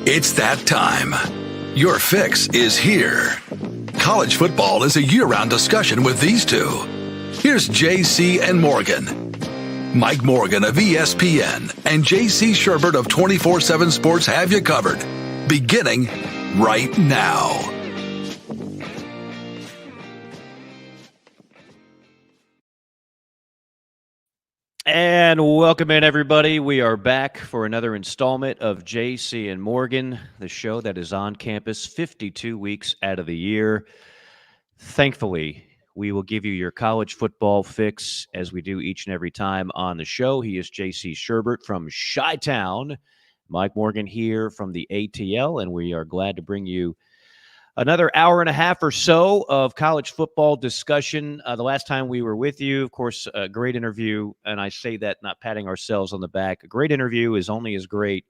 It's that time. Your fix is here. College football is a year-round discussion with these two. Here's JC and Morgan. Mike Morgan of ESPN and JC Shurburtt of 24/7 Sports have you covered. Beginning right now. And welcome in, everybody. We are back for another installment of JC and Morgan, the show that is on campus 52 weeks out of the year. Thankfully, we will give you your college football fix as we do each and every time on the show. He is JC Shurburtt from Chi-Town. Mike Morgan here from the ATL, and we are glad to bring you another hour and a half or so of college football discussion. The last time we were with you, of course, a great interview, and I say that not patting ourselves on the back. A great interview is only as great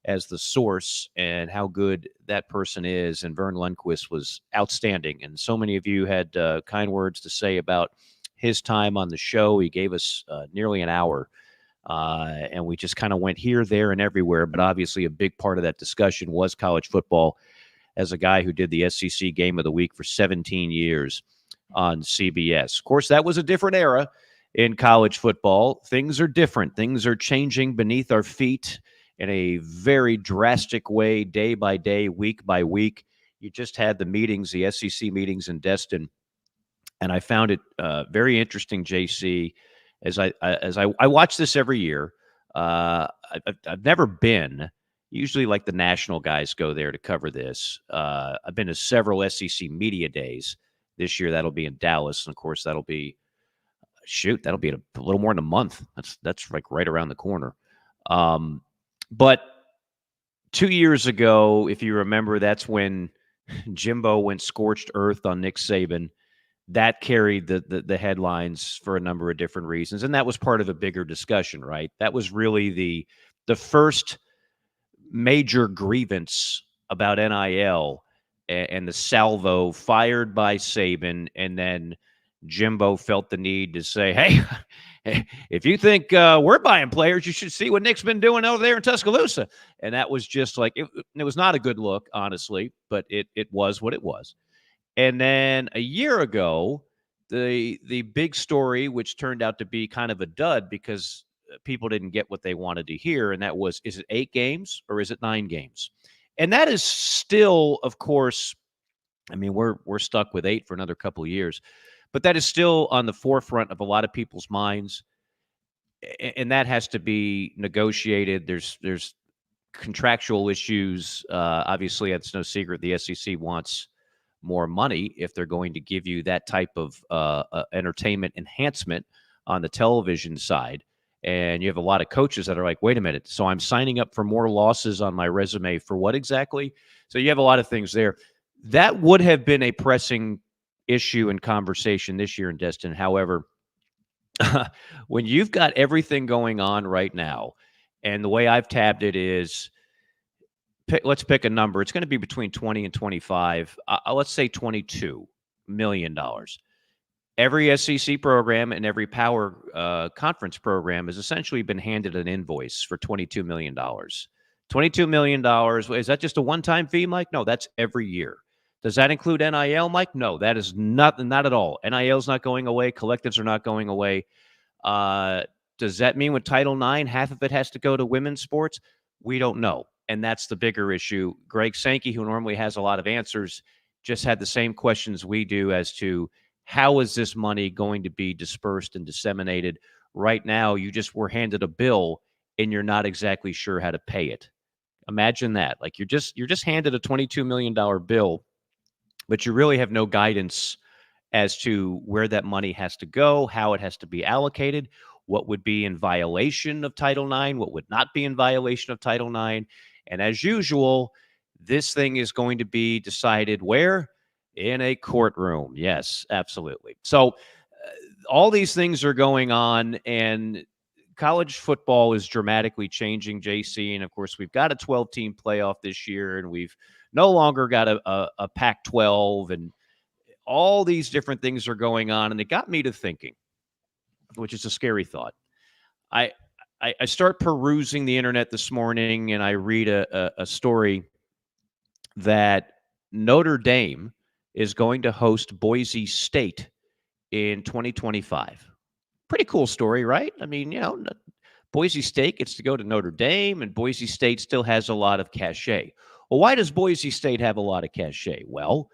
as the source and how good that person is, and Vern Lundquist was outstanding, and so many of you had kind words to say about his time on the show. He gave us nearly an hour, and we just kind of went here, there, and everywhere, but obviously a big part of that discussion was college football, as a guy who did the SEC Game of the Week for 17 years on CBS. Of course, that was a different era in college football. Things are different. Things are changing beneath our feet in a very drastic way, day by day, week by week. You just had the meetings, the SEC meetings in Destin, and I found it very interesting, JC, as I watch this every year. I've never been. Usually, like, the national guys go there to cover this. I've been to several SEC media days. This year, that'll be in Dallas, and of course, that'll be in a little more than a month. That's like right around the corner. But 2 years ago, if you remember, that's when Jimbo went scorched earth on Nick Saban. That carried the headlines for a number of different reasons, and that was part of a bigger discussion, right? That was really the first major grievance about NIL and the salvo fired by Saban, and then Jimbo felt the need to say, hey, if you think we're buying players, you should see what Nick's been doing over there in Tuscaloosa. And that was just like, it was not a good look, honestly, but it was what it was. And then a year ago, the big story, which turned out to be kind of a dud because people didn't get what they wanted to hear, and that was, is it 8 games or is it 9 games? And that is still, of course, I mean, we're stuck with 8 for another couple of years, but that is still on the forefront of a lot of people's minds, and that has to be negotiated. There's contractual issues. Obviously, it's no secret the SEC wants more money if they're going to give you that type of entertainment enhancement on the television side. And you have a lot of coaches that are like, wait a minute, so I'm signing up for more losses on my resume for what exactly? So you have a lot of things there. That would have been a pressing issue and conversation this year in Destin. However, when you've got everything going on right now, and the way I've tabbed it is, let's pick a number. It's going to be between 20 and 25. Let's say $22 million. Every SEC program and every power conference program has essentially been handed an invoice for $22 million. $22 million. Is that just a one-time fee, Mike? No, that's every year. Does that include NIL, Mike? No, that is not at all. NIL is not going away. Collectives are not going away. Does that mean with Title IX, half of it has to go to women's sports? We don't know. And that's the bigger issue. Greg Sankey, who normally has a lot of answers, just had the same questions we do as to how is this money going to be dispersed and disseminated? Right now, you just were handed a bill and you're not exactly sure how to pay it. Imagine that. Like, you're just handed a $22 million bill, but you really have no guidance as to where that money has to go, how it has to be allocated, what would be in violation of Title IX, what would not be in violation of Title IX. And as usual, this thing is going to be decided where? In a courtroom. Yes, absolutely. So all these things are going on, and college football is dramatically changing, JC. And of course, we've got a 12-team playoff this year, and we've no longer got a Pac-12, and all these different things are going on. And it got me to thinking, which is a scary thought. I start perusing the internet this morning, and I read a story that Notre Dame is going to host Boise State in 2025. Pretty cool story, right? I mean, Boise State gets to go to Notre Dame, and Boise State still has a lot of cachet. Well, why does Boise State have a lot of cachet? Well,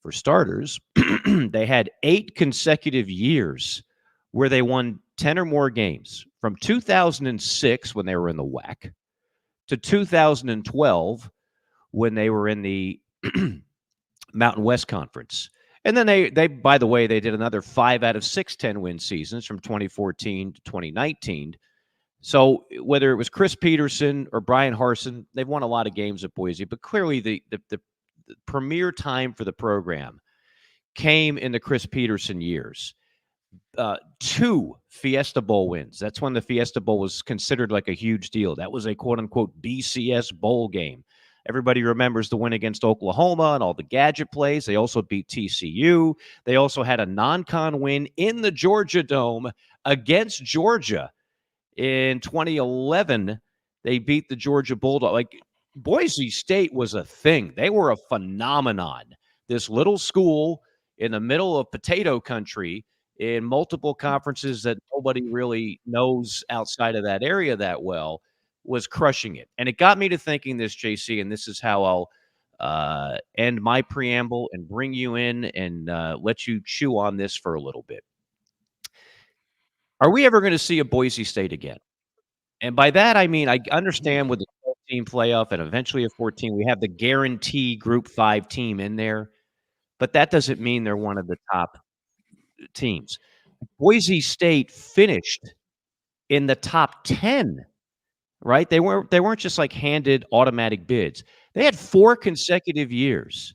for starters, they had 8 consecutive years where they won 10 or more games from 2006 when they were in the WAC to 2012 when they were in the Mountain West Conference. And then they by the way, they did another 5 out of 6 10-win seasons from 2014 to 2019. So whether it was Chris Peterson or Brian Harsin, they've won a lot of games at Boise, but clearly the premier time for the program came in the Chris Peterson years. 2 Fiesta Bowl wins. That's when the Fiesta Bowl was considered like a huge deal. That was a quote-unquote BCS bowl game. Everybody remembers the win against Oklahoma and all the gadget plays. They also beat TCU. They also had a non-con win in the Georgia Dome against Georgia. In 2011, they beat the Georgia Bulldogs. Like, Boise State was a thing. They were a phenomenon. This little school in the middle of potato country in multiple conferences that nobody really knows outside of that area that well was crushing it. And it got me to thinking this, JC, and this is how I'll end my preamble and bring you in and let you chew on this for a little bit. Are we ever going to see a Boise State again? And by that, I mean, I understand with the 12-team playoff and eventually a 14, we have the guarantee Group 5 team in there, but that doesn't mean they're one of the top teams. Boise State finished in the top 10, right? They weren't just like handed automatic bids. They had 4 consecutive years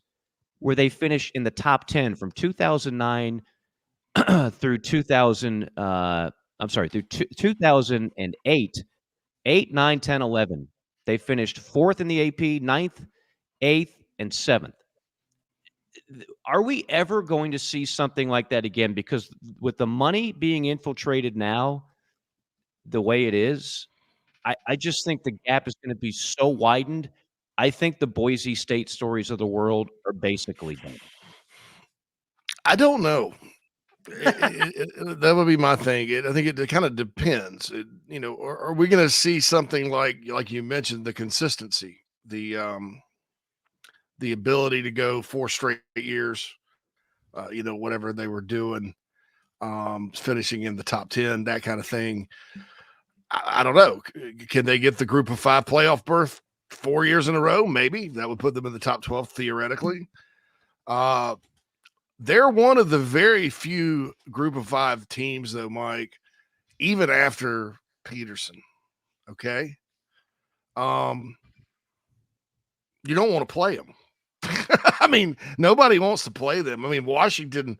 where they finished in the top 10 from 2009 through 2008, 8, 9, 10, 11. They finished 4th in the AP, 9th, 8th, and 7th. Are we ever going to see something like that again? Because with the money being infiltrated now the way it is, I just think the gap is going to be so widened. I think the Boise State stories of the world are basically done. I don't know. That would be my thing. I think it kind of depends. Are we going to see something like you mentioned, the consistency, the ability to go 4 straight years, whatever they were doing, finishing in the top 10, that kind of thing. I don't know. Can they get the Group of 5 playoff berth 4 years in a row? Maybe that would put them in the top 12 theoretically. They're one of the very few Group of 5 teams, though, Mike, even after Peterson. Okay. You don't want to play them. I mean, nobody wants to play them. I mean, Washington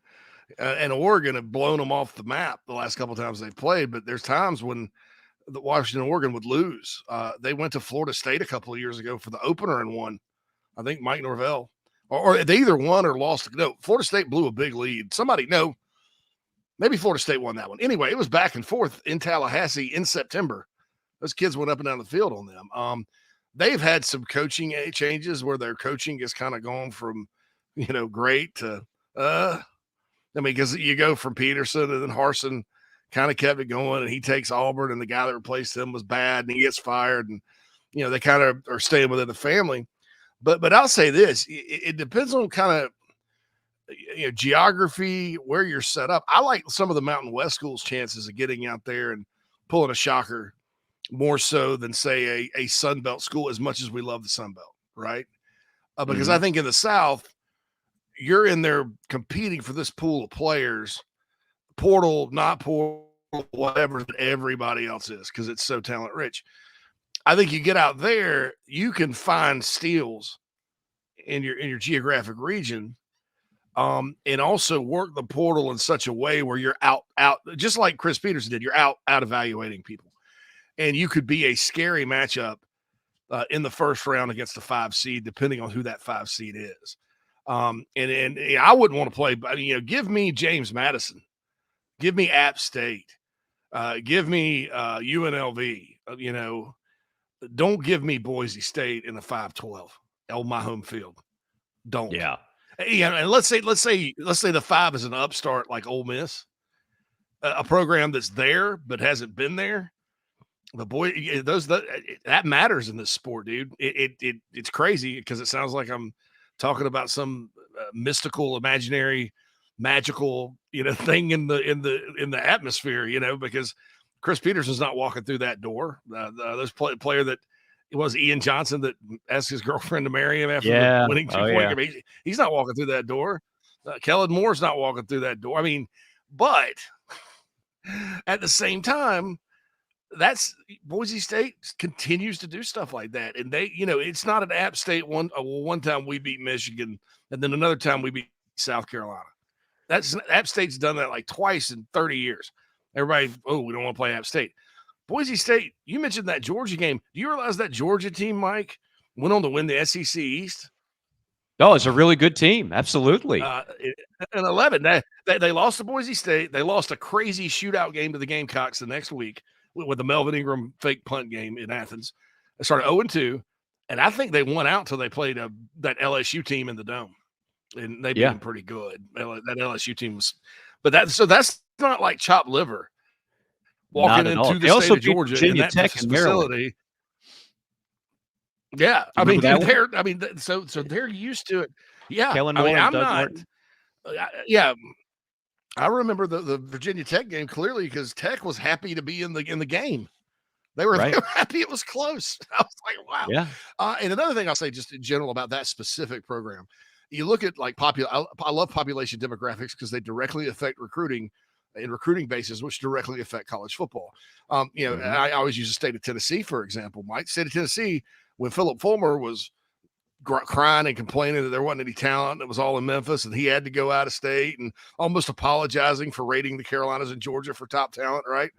and Oregon have blown them off the map the last couple of times they've played, but there's times when the Washington and Oregon would lose. They went to Florida State a couple of years ago for the opener and won. I think Mike Norvell. Or they either won or lost. No, Florida State blew a big lead. Maybe Florida State won that one. Anyway, it was back and forth in Tallahassee in September. Those kids went up and down the field on them. They've had some coaching changes where their coaching is kind of gone from, great to, because you go from Peterson and then Harsin kind of kept it going and he takes Auburn and the guy that replaced him was bad and he gets fired and, they kind of are staying within the family. But I'll say this, it depends on kind of geography, where you're set up. I like some of the Mountain West schools' chances of getting out there and pulling a shocker more so than, say, a Sun Belt school, as much as we love the Sun Belt, right? Because I think in the South, you're in there competing for this pool of players, portal, not portal, whatever that everybody else is, because it's so talent rich. I think you get out there, you can find steals in your geographic region, and also work the portal in such a way where you're out, just like Chris Peterson did. You're out evaluating people, and you could be a scary matchup in the first round against a 5 seed, depending on who that 5 seed is. And I wouldn't want to play, but give me James Madison, give me App State, give me UNLV, don't give me Boise State in the 5-12 on my home field. don't. Yeah. And let's say the 5 is an upstart like Ole Miss, a program that's there but hasn't been there. The boy, that matters in this sport, dude. It's crazy because it sounds like I'm talking about some mystical, imaginary, magical, thing in the atmosphere, because Chris Peterson's not walking through that door. There's player that it was Ian Johnson that asked his girlfriend to marry him after the winning 2-point game. He's not walking through that door. Kellen Moore's not walking through that door. I mean, but at the same time, that's Boise State continues to do stuff like that. And they, it's not an App State one time we beat Michigan and then another time we beat South Carolina. That's App State's done that like twice in 30 years. Everybody, we don't want to play App State. Boise State, you mentioned that Georgia game. Do you realize that Georgia team, Mike, went on to win the SEC East? Oh, it's a really good team. Absolutely. In 11, they lost to Boise State. They lost a crazy shootout game to the Gamecocks the next week with the Melvin Ingram fake punt game in Athens. They started 0-2, and I think they won out until they played that LSU team in the Dome, and they beat them pretty good. That LSU team was, but that's not like chopped liver. Walking into the state of Georgia in that facility. Yeah, I mean, so they're used to it. Yeah, Kellen I mean, Moore I'm Doug not. Martin. Yeah, I remember the Virginia Tech game clearly because Tech was happy to be in the game. They were happy it was close. I was like, wow. Yeah. And another thing I'll say just in general about that specific program, you look at like I love population demographics because they directly affect recruiting and recruiting bases, which directly affect college football. I always use the state of Tennessee, for example. Mike, state of Tennessee, when Philip Fulmer was crying and complaining that there wasn't any talent, it was all in Memphis, and he had to go out of state and almost apologizing for rating the Carolinas and Georgia for top talent, right?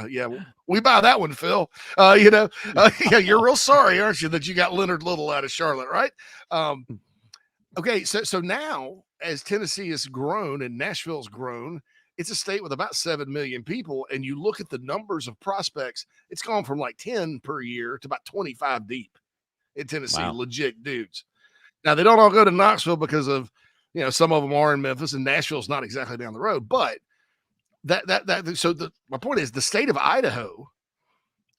Yeah, we buy that one, Phil. Yeah, you're real sorry, aren't you, that you got Leonard Little out of Charlotte, right? Okay, so now as Tennessee has grown and Nashville's grown, it's a state with about 7 million people, and you look at the numbers of prospects, it's gone from like 10 per year to about 25 deep in Tennessee, legit dudes. Now, they don't all go to Knoxville because of, some of them are in Memphis, and Nashville's not exactly down the road, but my point is the state of Idaho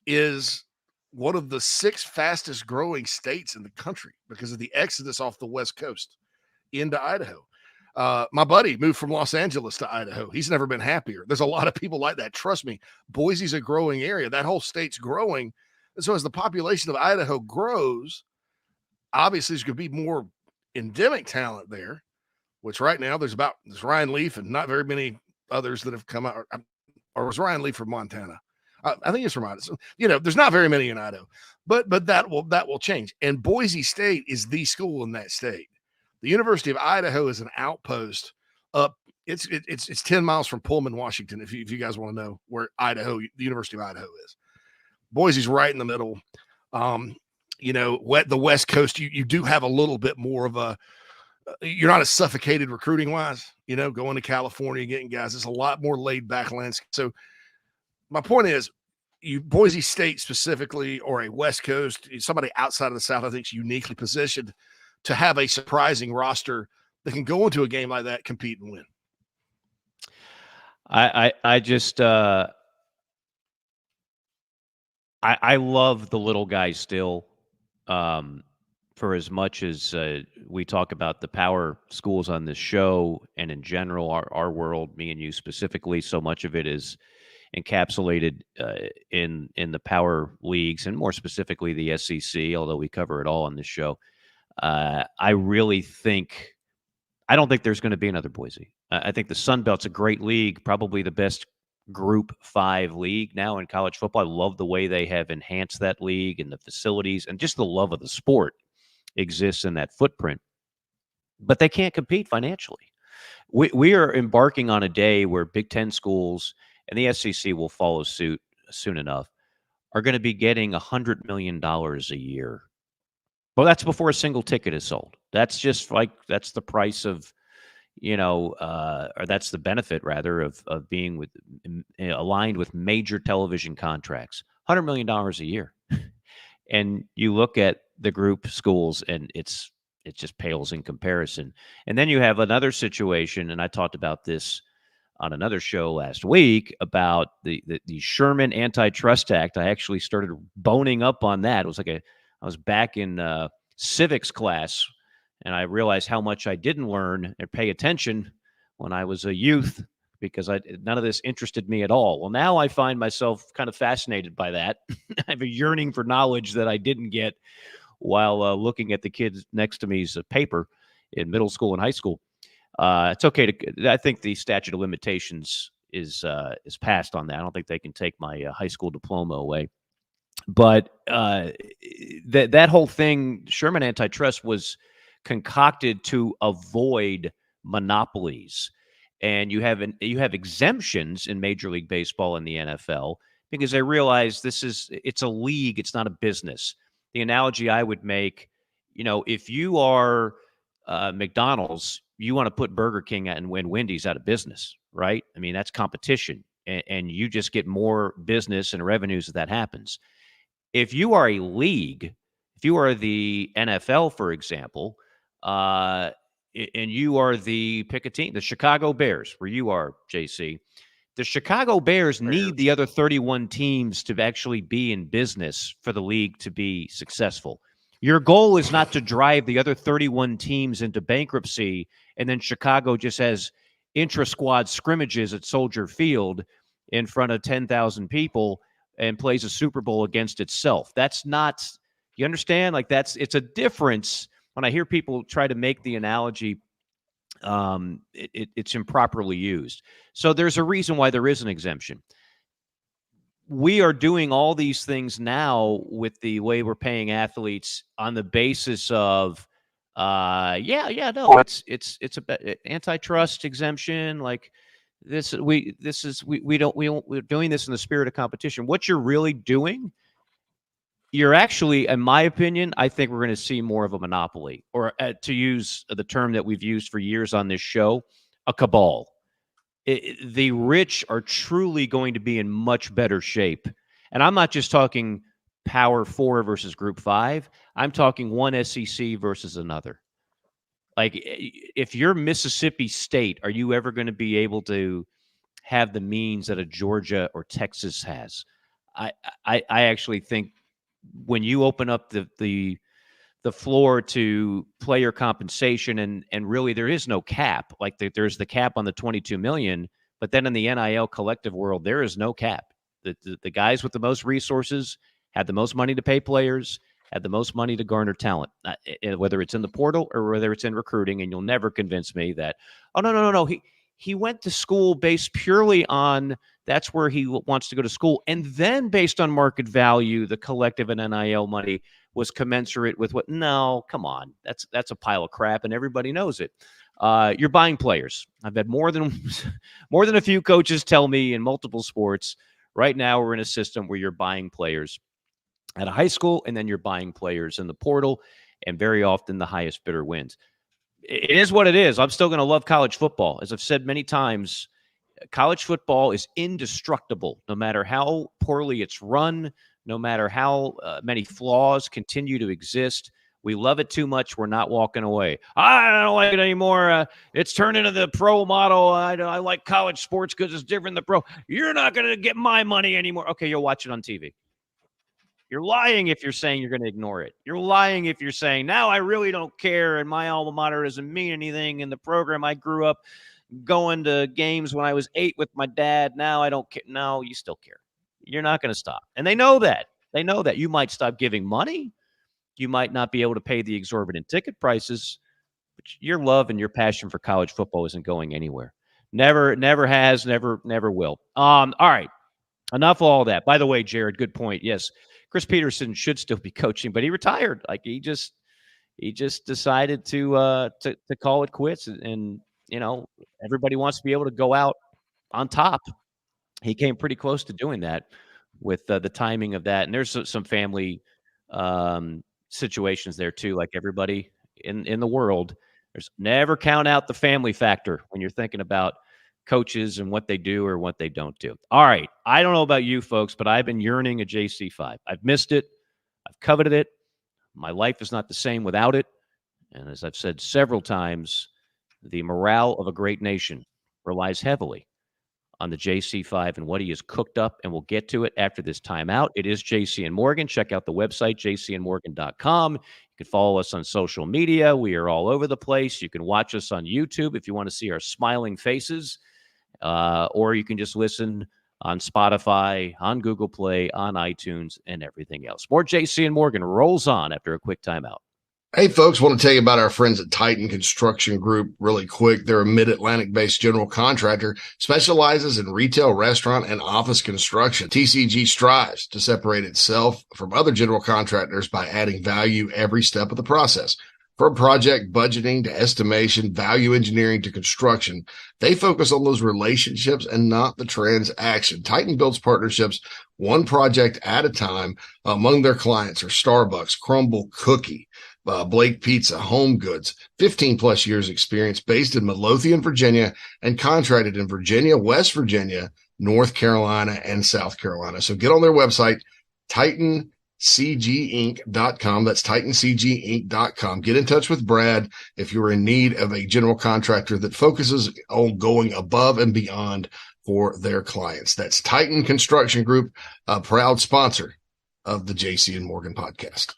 is one of the 6 fastest growing states in the country because of the exodus off the West Coast into Idaho. My buddy moved from Los Angeles to Idaho. He's never been happier. There's a lot of people like that. Trust me, Boise's a growing area. That whole state's growing. And so as the population of Idaho grows, obviously there's going to be more endemic talent there, which right now there's Ryan Leaf and not very many others that have come out. Or was Ryan Leaf from Montana? I think it's from Madison. There's not very many in Idaho, but that will change. And Boise State is the school in that state. The University of Idaho is an outpost up. It's 10 miles from Pullman, Washington. If you guys want to know where the University of Idaho is, Boise's right in the middle. The West Coast, you do have a little bit more of a. You're not as suffocated recruiting wise. Going to California getting guys. It's a lot more laid back landscape. So my point is, Boise State specifically, or a West Coast, somebody outside of the South, I think is uniquely positioned to have a surprising roster that can go into a game like that, compete and win. I just I love the little guy still. For as much as we talk about the power schools on this show and in general, our world, me and you specifically, so much of it is encapsulated in the power leagues and more specifically the SEC, although we cover it all on this show. I don't think there's going to be another Boise. I think the Sun Belt's a great league, probably the best Group 5 league now in college football. I love the way they have enhanced that league and the facilities and just the love of the sport exists in that footprint. But they can't compete financially. We are embarking on a day where Big Ten schools, and the SEC will follow suit soon enough, are going to be getting $100 million a year. Well, that's before a single ticket is sold. That's just that's the price of, or that's the benefit rather of being aligned with major television contracts. $100 million a year. And you look at the group schools and it's it just pales in comparison. And then you have another situation, and I talked about this on another show last week about the Sherman Antitrust Act. I actually started boning up on that. It was like I was back in civics class, and I realized how much I didn't learn and pay attention when I was a youth, because none of this interested me at all. Well, now I find myself kind of fascinated by that. I have a yearning for knowledge that I didn't get while looking at the kids next to me's paper in middle school and high school. It's okay I think the statute of limitations is passed on that. I don't think they can take my high school diploma away. But that whole thing, Sherman Antitrust, was concocted to avoid monopolies. And you have exemptions in Major League Baseball and the NFL because they realize it's a league, it's not a business. The analogy I would make, if you are McDonald's, you want to put Burger King and Wendy's out of business, right? I mean, that's competition, and you just get more business and revenues if that happens. If you are a league, if you are the NFL, for example, and you are pick a team, the Chicago Bears, where you are, JC, the Chicago Bears need the other 31 teams to actually be in business for the league to be successful. Your goal is not to drive the other 31 teams into bankruptcy, and then Chicago just has intra-squad scrimmages at Soldier Field in front of 10,000 people and plays a Super Bowl against itself. That's not, you understand? Like it's a difference. When I hear people try to make the analogy, it's improperly used. So there's a reason why there is an exemption. We are doing all these things now with the way we're paying athletes on the basis of, it's a antitrust exemption. Like we're doing this in the spirit of competition. What you're really doing, you're actually, in my opinion, I think we're going to see more of a monopoly, or to use the term that we've used for years on this show, a cabal. The rich are truly going to be in much better shape. And I'm not just talking Power 4 versus Group 5. I'm talking one SEC versus another. Like, if you're Mississippi State, are you ever going to be able to have the means that a Georgia or Texas has? I actually think when you open up the floor to player compensation, and really there is no cap. Like there's the cap on the $22 million, but then in the NIL collective world, there is no cap. The guys with the most resources had the most money to pay players, had the most money to garner talent, whether it's in the portal or whether it's in recruiting. And you'll never convince me that, oh, no. He went to school based purely on that's where he wants to go to school. And then based on market value, the collective and NIL money was commensurate with what? No, come on. That's a pile of crap, and everybody knows it. You're buying players. I've had more than a few coaches tell me in multiple sports, right now we're in a system where you're buying players at a high school, and then you're buying players in the portal, and very often the highest bidder wins. It is what it is. I'm still going to love college football. As I've said many times, college football is indestructible, no matter how poorly it's run, no matter how many flaws continue to exist. We love it too much. We're not walking away. I don't like it anymore. It's turned into the pro model. I like college sports because it's different than the pro. You're not going to get my money anymore. Okay, you'll watch it on TV. You're lying if you're saying you're going to ignore it. You're lying if you're saying, now I really don't care, and my alma mater doesn't mean anything in the program. I grew up going to games when I was 8 with my dad. Now I don't care. No, you still care. You're not going to stop. And they know that. They know that. You might stop giving money. You might not be able to pay the exorbitant ticket prices, but your love and your passion for college football isn't going anywhere. Never has, never will. All right. Enough of all that. By the way, Jared, good point. Yes, Chris Peterson should still be coaching, but he retired. Like he just decided to call it quits, and everybody wants to be able to go out on top. He came pretty close to doing that with the timing of that. And there's some family situations there too. Like everybody in the world, there's never count out the family factor when you're thinking about coaches and what they do or what they don't do. All right. I don't know about you folks, but I've been yearning a JC5. I've missed it. I've coveted it. My life is not the same without it. And as I've said several times, the morale of a great nation relies heavily on the JC5 and what he has cooked up, and we'll get to it after this timeout. It is JC and Morgan. Check out the website, jcandmorgan.com. You can follow us on social media. We are all over the place. You can watch us on YouTube if you want to see our smiling faces, or you can just listen on Spotify, on Google Play, on iTunes, and everything else. More JC and Morgan rolls on after a quick timeout. Hey, folks, want to tell you about our friends at Titan Construction Group really quick. They're a Mid-Atlantic-based general contractor, specializes in retail, restaurant, and office construction. TCG strives to separate itself from other general contractors by adding value every step of the process. From project budgeting to estimation, value engineering to construction, they focus on those relationships and not the transaction. Titan builds partnerships one project at a time. Among their clients are Starbucks, Crumble Cookie, Blake Pizza, Home Goods, 15 plus years experience, based in Midlothian, Virginia, and contracted in Virginia, West Virginia, North Carolina, and South Carolina. So get on their website, TitanCGinc.com. That's TitanCGinc.com. Get in touch with Brad if you're in need of a general contractor that focuses on going above and beyond for their clients. That's Titan Construction Group, a proud sponsor of the JC and Morgan podcast.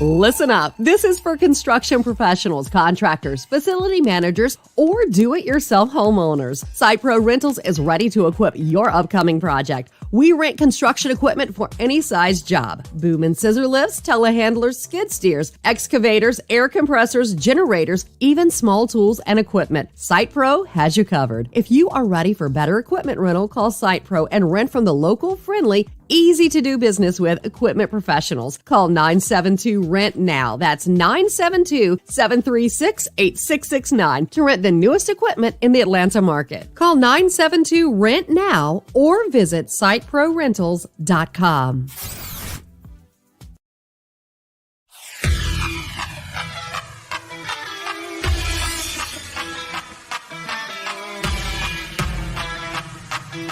Listen up. This is for construction professionals, contractors, facility managers, or do-it-yourself homeowners. SitePro Rentals is ready to equip your upcoming project. We rent construction equipment for any size job. Boom and scissor lifts, telehandlers, skid steers, excavators, air compressors, generators, even small tools and equipment. SitePro has you covered. If you are ready for better equipment rental, call SitePro and rent from the local, friendly, easy to do business with equipment professionals. Call 972-RENT-NOW. That's 972-736-8669 to rent the newest equipment in the Atlanta market. Call 972-RENT-NOW or visit SiteProRentals.com.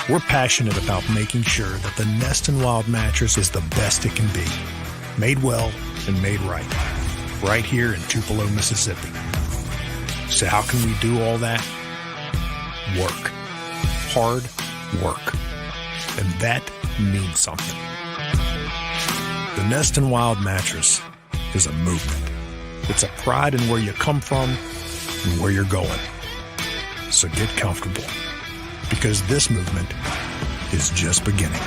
We're passionate about making sure that the Nest and Wild mattress is the best it can be. Made well and made right. Right here in Tupelo, Mississippi. So how can we do all that? Work. Hard work. And that means something. The Nest and Wild mattress is a movement. It's a pride in where you come from and where you're going. So get comfortable, because this movement is just beginning.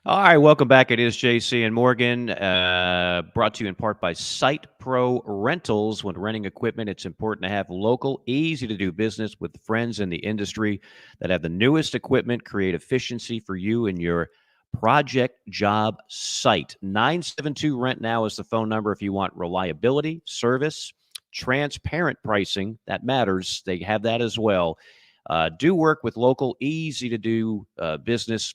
All right, welcome back. It is JC and Morgan, brought to you in part by SitePro Rentals. When renting equipment, it's important to have local, easy-to-do business with friends in the industry that have the newest equipment, create efficiency for you and your project job site. 972-RENT-NOW is the phone number if you want reliability, service, transparent pricing. That matters. They have that as well. Do work with local, easy-to-do business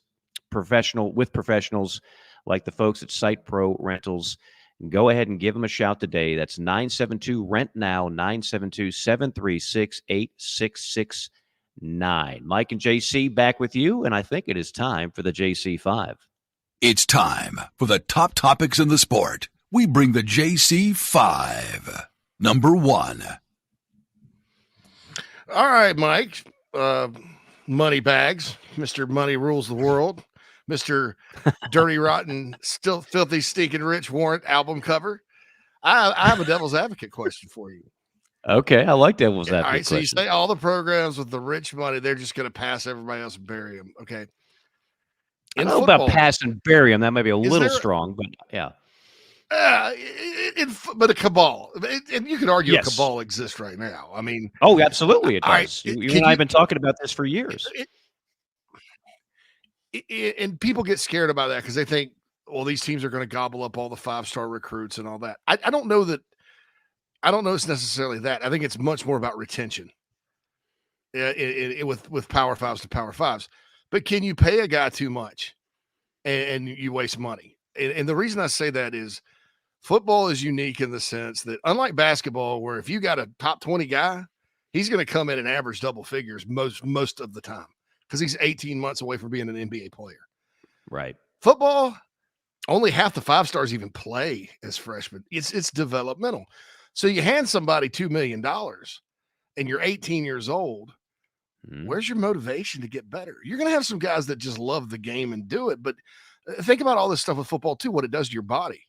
professionals like the folks at SitePro Rentals. Go ahead and give them a shout today. That's 972-RENT-NOW, 972-736-8669. Mike and JC back with you, and I think it is time for the JC5. It's time for the top topics in the sport. We bring the JC5. Number 1. All right, Mike. Money bags. Mr. Money rules the world. Mr. Dirty, Rotten, Still Filthy, Stinking Rich Warrant album cover. I have a devil's advocate question for you. Okay, I like devil's advocate. All right, so question. you say all the programs with the rich money, they're just going to pass everybody else and bury them. Okay. I don't know about pass and bury them. That might be a little strong, but yeah. But a cabal, and you could argue Yes. a cabal exists right now. I mean, Oh, absolutely it all right, does. You and I have been talking about this for years. and people get scared about that because they think well, these teams are going to gobble up all the 5-star recruits and all that. I don't know that. I don't know it's necessarily that. I think it's much more about retention with Power 5s to Power 5s. But can you pay a guy too much and you waste money? And the reason I say that is football is unique in the sense that, unlike basketball, where if you got a top 20 guy, he's going to come in and average double figures most of the time because he's 18 months away from being an NBA player. Right. Football, only half the 5-stars even play as freshmen. It's developmental. So you hand somebody $2 million and you're 18 years old. Where's your motivation to get better? You're going to have some guys that just love the game and do it. But think about all this stuff with football too, what it does to your body,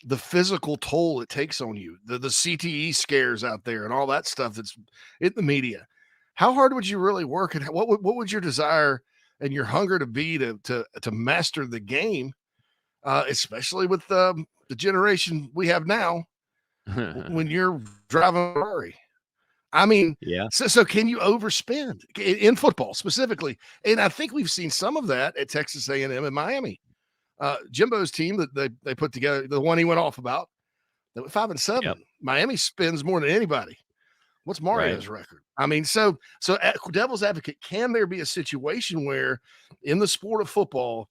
the physical toll it takes on you, the CTE scares out there and all that stuff that's in the media. How hard would you really work? And what would your desire and your hunger to be to master the game, especially with the generation we have now when you're driving a Ferrari? I mean, yeah. So can you overspend in football specifically? And I think we've seen some of that at Texas A&M and Miami. Jimbo's team that they put together, the one he went off about, they went 5-7. Yep. Miami spends more than anybody. What's Mario's record? I mean, so devil's advocate, can there be a situation where in the sport of football,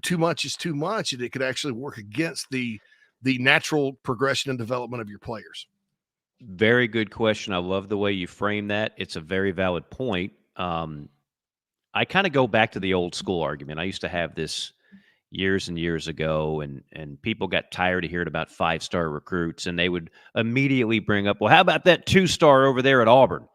too much is too much, and it could actually work against the natural progression and development of your players? Very good question. I love the way you frame that. It's a very valid point. I kind of go back to the old school argument. I used to have this years and years ago, and people got tired of hearing about 5-star recruits, and they would immediately bring up, well, how about that 2-star over there at Auburn?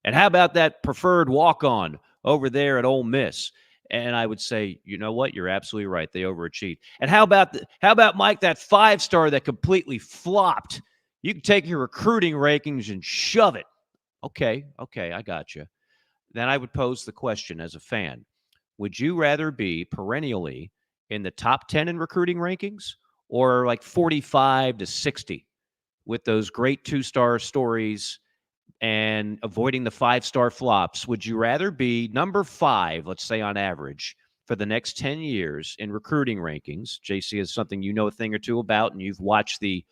And how about that preferred walk-on over there at Ole Miss? And I would say, you know what? You're absolutely right. They overachieved. And how about Mike, that 5-star that completely flopped? You can take your recruiting rankings and shove it. Okay, I got you. Then I would pose the question as a fan. Would you rather be perennially in the top 10 in recruiting rankings or like 45 to 60 with those great 2-star stories and avoiding the 5-star flops? Would you rather be number 5, let's say on average, for the next 10 years in recruiting rankings? JC is something you know a thing or two about, and you've watched the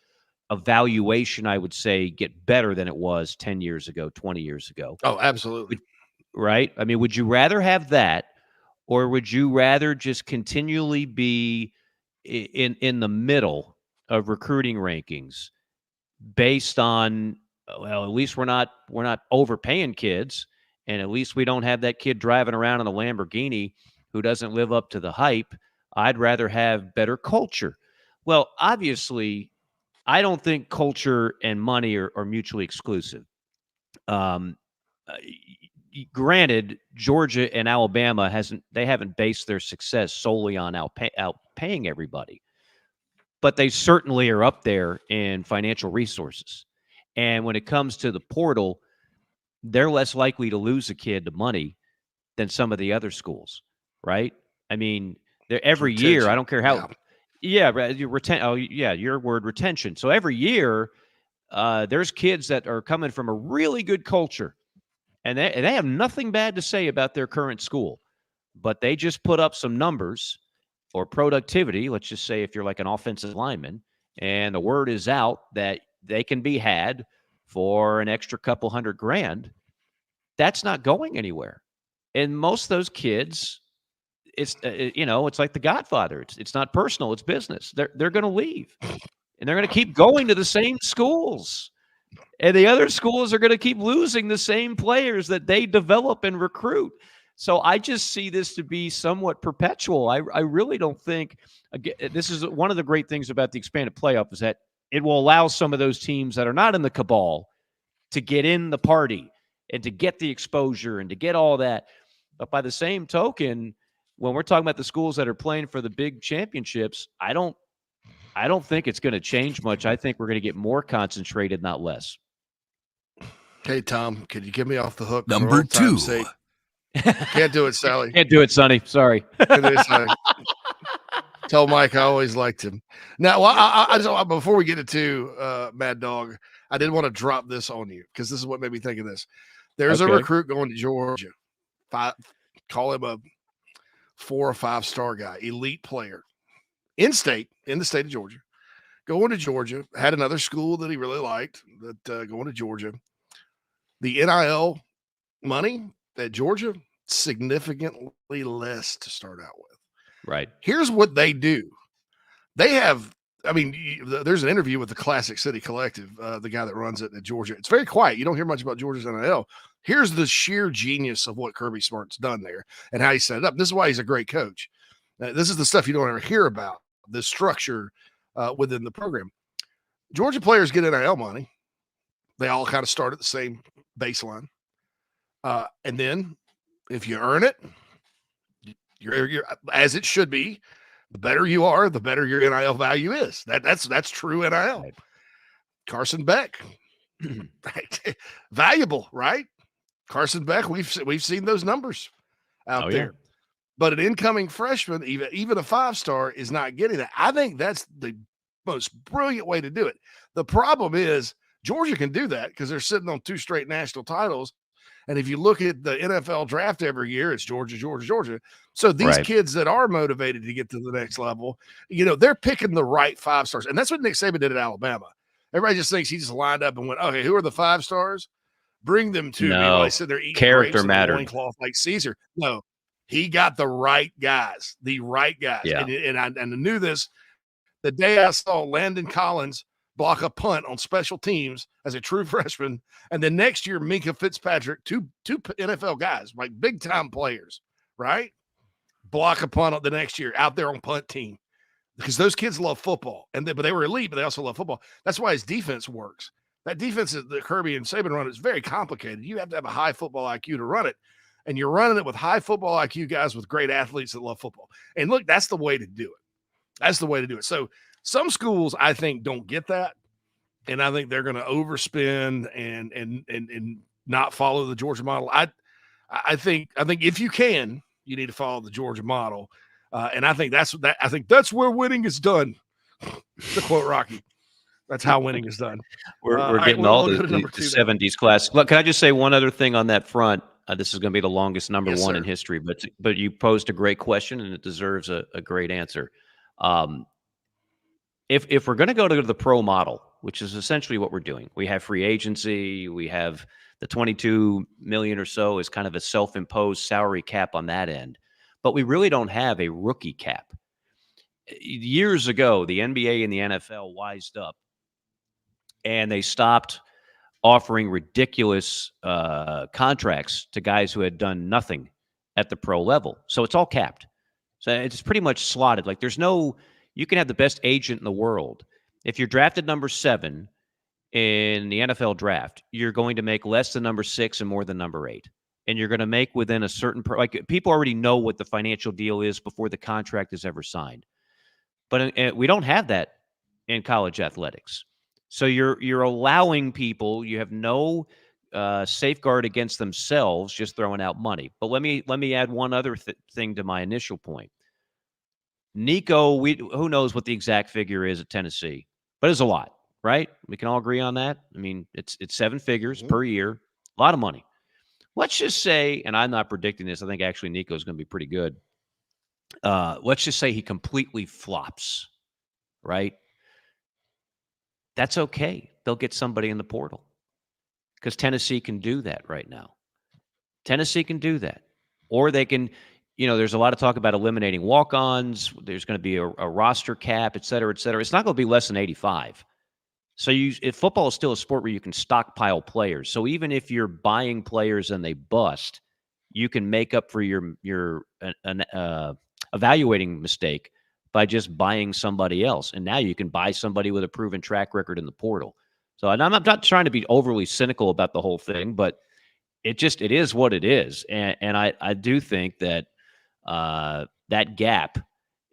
evaluation, I would say, get better than it was 10 years ago, 20 years ago. Oh, absolutely. Right? I mean, would you rather have that, or would you rather just continually be in the middle of recruiting rankings based on, well, at least we're not overpaying kids, and at least we don't have that kid driving around in a Lamborghini who doesn't live up to the hype? I'd rather have better culture. Well, obviously, I don't think culture and money are mutually exclusive. Granted, Georgia and Alabama haven't based their success solely on outpaying everybody, but they certainly are up there in financial resources. And when it comes to the portal, they're less likely to lose a kid to money than some of the other schools, right? I mean, they're every year. I don't care how. Yeah, your word, retention. So every year, there's kids that are coming from a really good culture, and they have nothing bad to say about their current school, but they just put up some numbers or productivity. Let's just say if you're like an offensive lineman, and the word is out that they can be had for an extra couple $100,000, that's not going anywhere. And most of those kids, it's like The Godfather. It's not personal. It's business. They're going to leave, and they're going to keep going to the same schools, and the other schools are going to keep losing the same players that they develop and recruit. So I just see this to be somewhat perpetual. I really don't think, again, this is one of the great things about the expanded playoff, is that it will allow some of those teams that are not in the cabal to get in the party and to get the exposure and to get all that. But by the same token, when we're talking about the schools that are playing for the big championships, I don't think it's going to change much. I think we're going to get more concentrated, not less. Hey, Tom, could you get me off the hook? Number 2. Can't do it, Sally. Can't do it, Sonny. Sorry. Tell Mike I always liked him. Now, I just, before we get into Mad Dog, I did want to drop this on you because this is what made me think of this. There's a recruit going to Georgia. Call him a 4 or 5-star guy, elite player. in the state of Georgia, going to Georgia, had another school that he really liked, that going to Georgia. The NIL money at Georgia, significantly less to start out with. Right. Here's what they do. They have, I mean, there's an interview with the Classic City Collective, the guy that runs it at Georgia. It's very quiet. You don't hear much about Georgia's NIL. Here's the sheer genius of what Kirby Smart's done there and how he set it up. This is why he's a great coach. This is the stuff you don't ever hear about, the structure within the program. Georgia players get NIL money. They all kind of start at the same baseline. And then if you earn it, you're as it should be. The better you are, the better your NIL value is. That's true NIL. Right. Carson Beck, valuable, right? Carson Beck, we've seen those numbers out there. Yeah. But an incoming freshman, even a 5-star, is not getting that. I think that's the most brilliant way to do it. The problem is Georgia can do that because they're sitting on 2 straight national titles. And if you look at the NFL draft every year, it's Georgia, Georgia, Georgia. So these kids that are motivated to get to the next level, they're picking the right 5-stars. And that's what Nick Saban did at Alabama. Everybody just thinks he just lined up and went, okay, who are the 5-stars? Bring them to me while I sit there eating character matter loincloth like Caesar. No, he got the right guys. Yeah. And I knew this the day I saw Landon Collins block a punt on special teams as a true freshman. And then next year, Minka Fitzpatrick, two NFL guys, like big-time players, right? Block a punt the next year out there on punt team. Because those kids love football. But they were elite, but they also love football. That's why his defense works. That defense that Kirby and Saban run is very complicated. You have to have a high football IQ to run it. And you're running it with high football IQ guys with great athletes that love football. And look, that's the way to do it. That's the way to do it. So some schools, I think, don't get that. And I think they're going to overspend and not follow the Georgia model. I think if you can, you need to follow the Georgia model. And I think that's where winning is done. To quote Rocky. That's how winning is done. We're getting all the 70s class. Look, can I just say one other thing on that front? This is going to be the longest number one in history, but you posed a great question and it deserves a great answer. If we're going to go to the pro model, which is essentially what we're doing, we have free agency, we have the 22 million or so is kind of a self-imposed salary cap on that end, but we really don't have a rookie cap. Years ago, the NBA and the NFL wised up and they stopped offering ridiculous contracts to guys who had done nothing at the pro level. So it's all capped. So it's pretty much slotted. Like you can have the best agent in the world. If you're drafted number 7 in the NFL draft, you're going to make less than number 6 and more than number 8. And you're going to make within a certain, people already know what the financial deal is before the contract is ever signed. But we don't have that in college athletics. So you're allowing people, you have no safeguard against themselves just throwing out money. But let me add one other thing to my initial point. Nico, who knows what the exact figure is at Tennessee, but it's a lot, right? We can all agree on that. I mean, it's 7 figures per year, a lot of money. Let's just say, and I'm not predicting this, I think actually Nico's going to be pretty good. Let's just say he completely flops, right? That's okay. They'll get somebody in the portal because Tennessee can do that right now. Tennessee can do that. Or they can, there's a lot of talk about eliminating walk-ons. There's going to be a roster cap, et cetera, et cetera. It's not going to be less than 85. So if football is still a sport where you can stockpile players. So even if you're buying players and they bust, you can make up for your evaluating mistake by just buying somebody else. And now you can buy somebody with a proven track record in the portal. So and I'm not trying to be overly cynical about the whole thing, but it is what it is. And I do think that that gap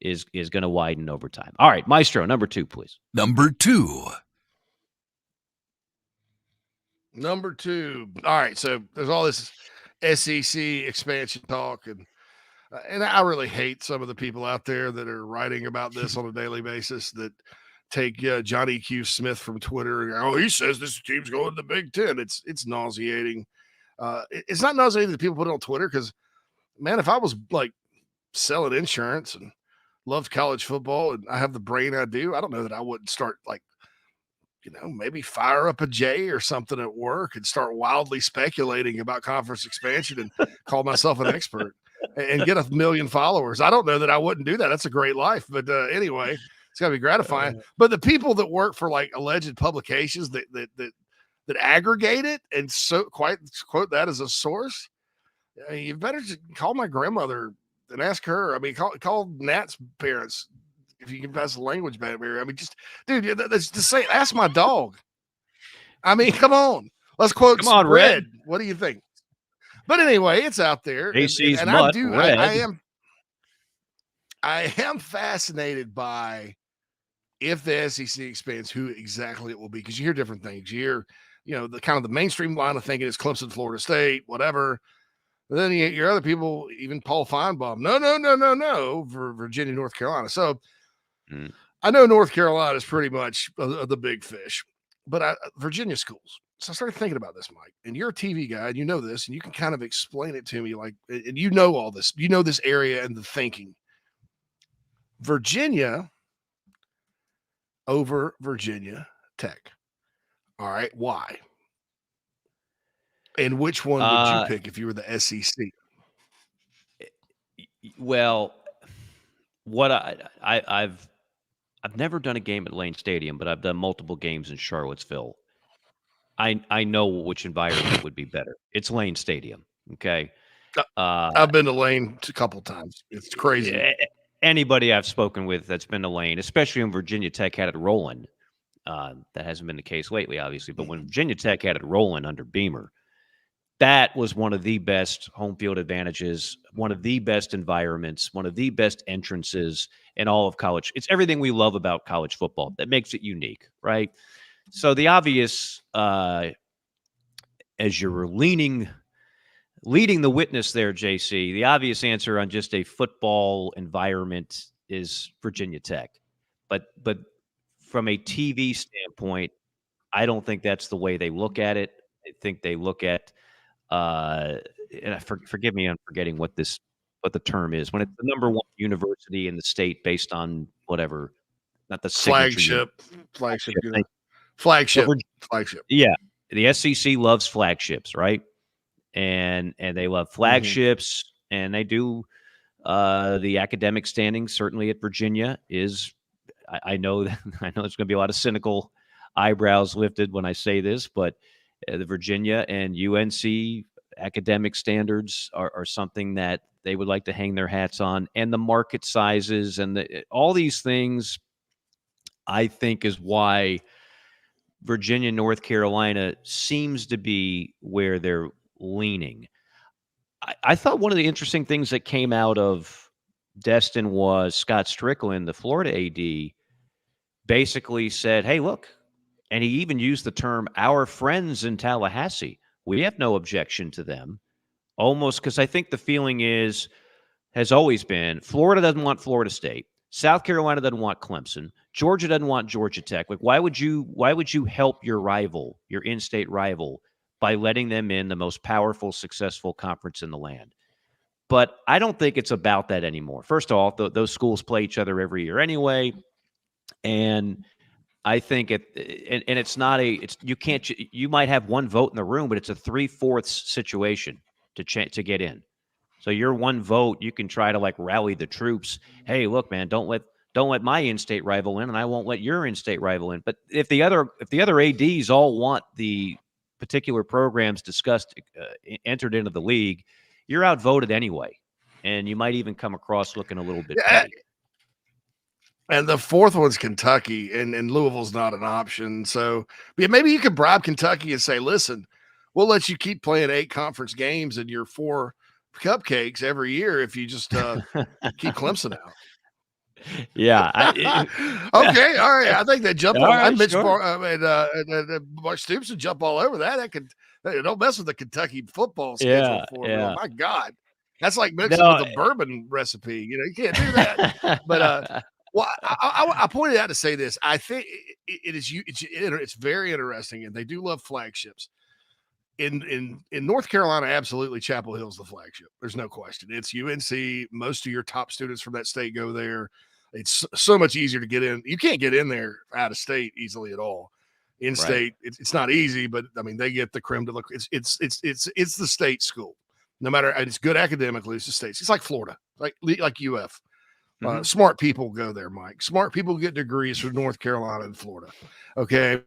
is going to widen over time. All right, Maestro, number 2, please. Number 2. Number 2. All right, so there's all this SEC expansion talk, and I really hate some of the people out there that are writing about this on a daily basis that take Johnny Q. Smith from Twitter and go, he says this team's going to the Big Ten. It's nauseating. It's not nauseating that people put it on Twitter because, man, if I was like selling insurance and loved college football and I have the brain I do, I don't know that I wouldn't start like, maybe fire up a J or something at work and start wildly speculating about conference expansion and call myself an expert and get 1 million followers. I don't know that I wouldn't do that. That's a great life. But anyway, it's got to be gratifying. But the people that work for like alleged publications that aggregate it and so quite quote that as a source, you better just call my grandmother and ask her. I mean, call Nat's parents if you can pass the language barrier. I mean, just dude, that's just say ask my dog. I mean, come on, let's quote. Come on, Red. What do you think? But anyway, it's out there, JC's and I am fascinated by if the SEC expands, who exactly it will be, because you hear different things. You hear, the kind of the mainstream line of thinking is Clemson, Florida State, whatever. But then you hear other people, even Paul Feinbaum, no, for Virginia, North Carolina. So I know North Carolina is pretty much the big fish, but Virginia schools. So I started thinking about this, Mike, and you're a TV guy and you know this, and you can kind of explain it to me like, and you know all this, this area and the thinking. Virginia over Virginia Tech. All right. Why? And which one would you pick if you were the SEC? Well, what I've never done a game at Lane Stadium, but I've done multiple games in Charlottesville. I know which environment would be better. It's Lane Stadium. Okay. I've been to Lane a couple times. It's crazy. Anybody I've spoken with that's been to Lane, especially when Virginia Tech had it rolling, that hasn't been the case lately, obviously, but when Virginia Tech had it rolling under Beamer, that was one of the best home field advantages, one of the best environments, one of the best entrances in all of college. It's everything we love about college football that makes it unique, right? So the obvious, as you're leading the witness there, JC, the obvious answer on just a football environment is Virginia Tech. But from a TV standpoint, I don't think that's the way they look at it. I think they look at, and forgive me, I'm forgetting what the term is, when it's the number one university in the state based on whatever, not the flagship. Yeah, the SEC loves flagships, right? And they love flagships, and they do. The academic standing certainly at Virginia is. I know there's going to be a lot of cynical eyebrows lifted when I say this, but the Virginia and UNC academic standards are something that they would like to hang their hats on, and the market sizes and all these things, I think, is why Virginia, North Carolina seems to be where they're leaning. I thought one of the interesting things that came out of Destin was Scott Strickland, the Florida AD, basically said, hey, look, and he even used the term, our friends in Tallahassee. We have no objection to them. Almost because I think the feeling has always been, Florida doesn't want Florida State. South Carolina doesn't want Clemson. Georgia doesn't want Georgia Tech. Like, why would you help your rival, your in-state rival, by letting them in the most powerful, successful conference in the land? But I don't think it's about that anymore. First of all, those schools play each other every year anyway, and I think it's not you might have one vote in the room, but it's a 3/4 situation to get in. So your one vote, you can try to like rally the troops. Hey, look, man, don't let my in-state rival in, and I won't let your in-state rival in. But if the other ADs all want the particular programs discussed entered into the league, you're outvoted anyway, and you might even come across looking a little bit petty. And the fourth one's Kentucky, and Louisville's not an option. So maybe you could bribe Kentucky and say, listen, we'll let you keep playing 8 conference games and your 4 cupcakes every year if you just keep Clemson out. Yeah. Okay. All right. I think they jump on right, Mitch sure. Mark Stoops would jump all over that. Don't mess with the Kentucky football schedule for me. Oh, my God. That's like mixing with a bourbon recipe. You can't do that. But well, I pointed out to say this. I think it's very interesting, and they do love flagships. In North Carolina, absolutely, Chapel Hill's the flagship. There's no question. It's UNC. Most of your top students from that state go there. It's so much easier to get in. You can't get in there out of state easily at all. In state, it's not easy, but I mean, they get the creme de la creme. It's the state school. No matter, and it's good academically. It's the states. It's like Florida, like UF. Smart people go there, Mike. Smart people get degrees from North Carolina and Florida. Okay,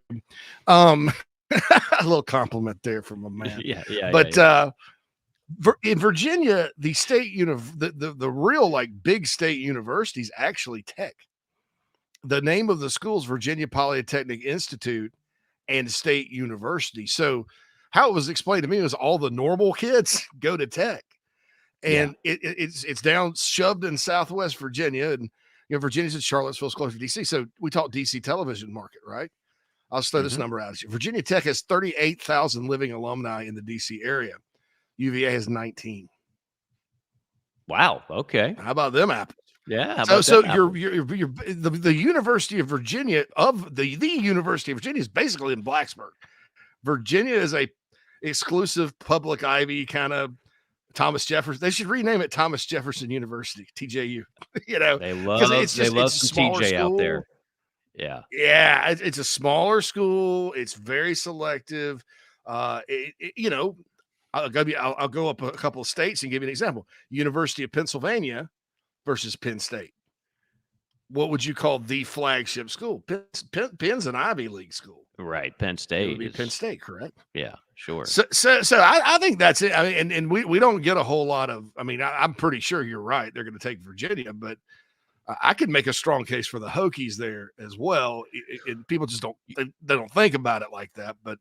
a little compliment there from a man. But in Virginia, the state the real like big state universities actually Tech. The name of the school is Virginia Polytechnic Institute and State University. So how it was explained to me was all the normal kids go to Tech. And it's down shoved in Southwest Virginia, and Virginia's in Charlottesville, close to DC. So we talk DC television market, right? I'll just throw this number out at you. Virginia Tech has 38,000 living alumni in the DC area. UVA has 19. Wow. Okay. How about them apples? Yeah. So the University of Virginia the University of Virginia is basically in Blacksburg. Virginia is a exclusive public Ivy kind of Thomas Jefferson. They should rename it Thomas Jefferson University, TJU. They love some TJ school out there. Yeah. Yeah. It's a smaller school. It's very selective. I'll go up a couple of states and give you an example. University of Pennsylvania versus Penn State. What would you call the flagship school? Penn's an Ivy League school. Right. Penn State. It would be Penn State, correct? Yeah, sure. So I think that's it. I mean, and we don't get a whole lot of, I mean, I'm pretty sure you're right. They're going to take Virginia, but I could make a strong case for the Hokies there as well. And people just they don't think about it like that, but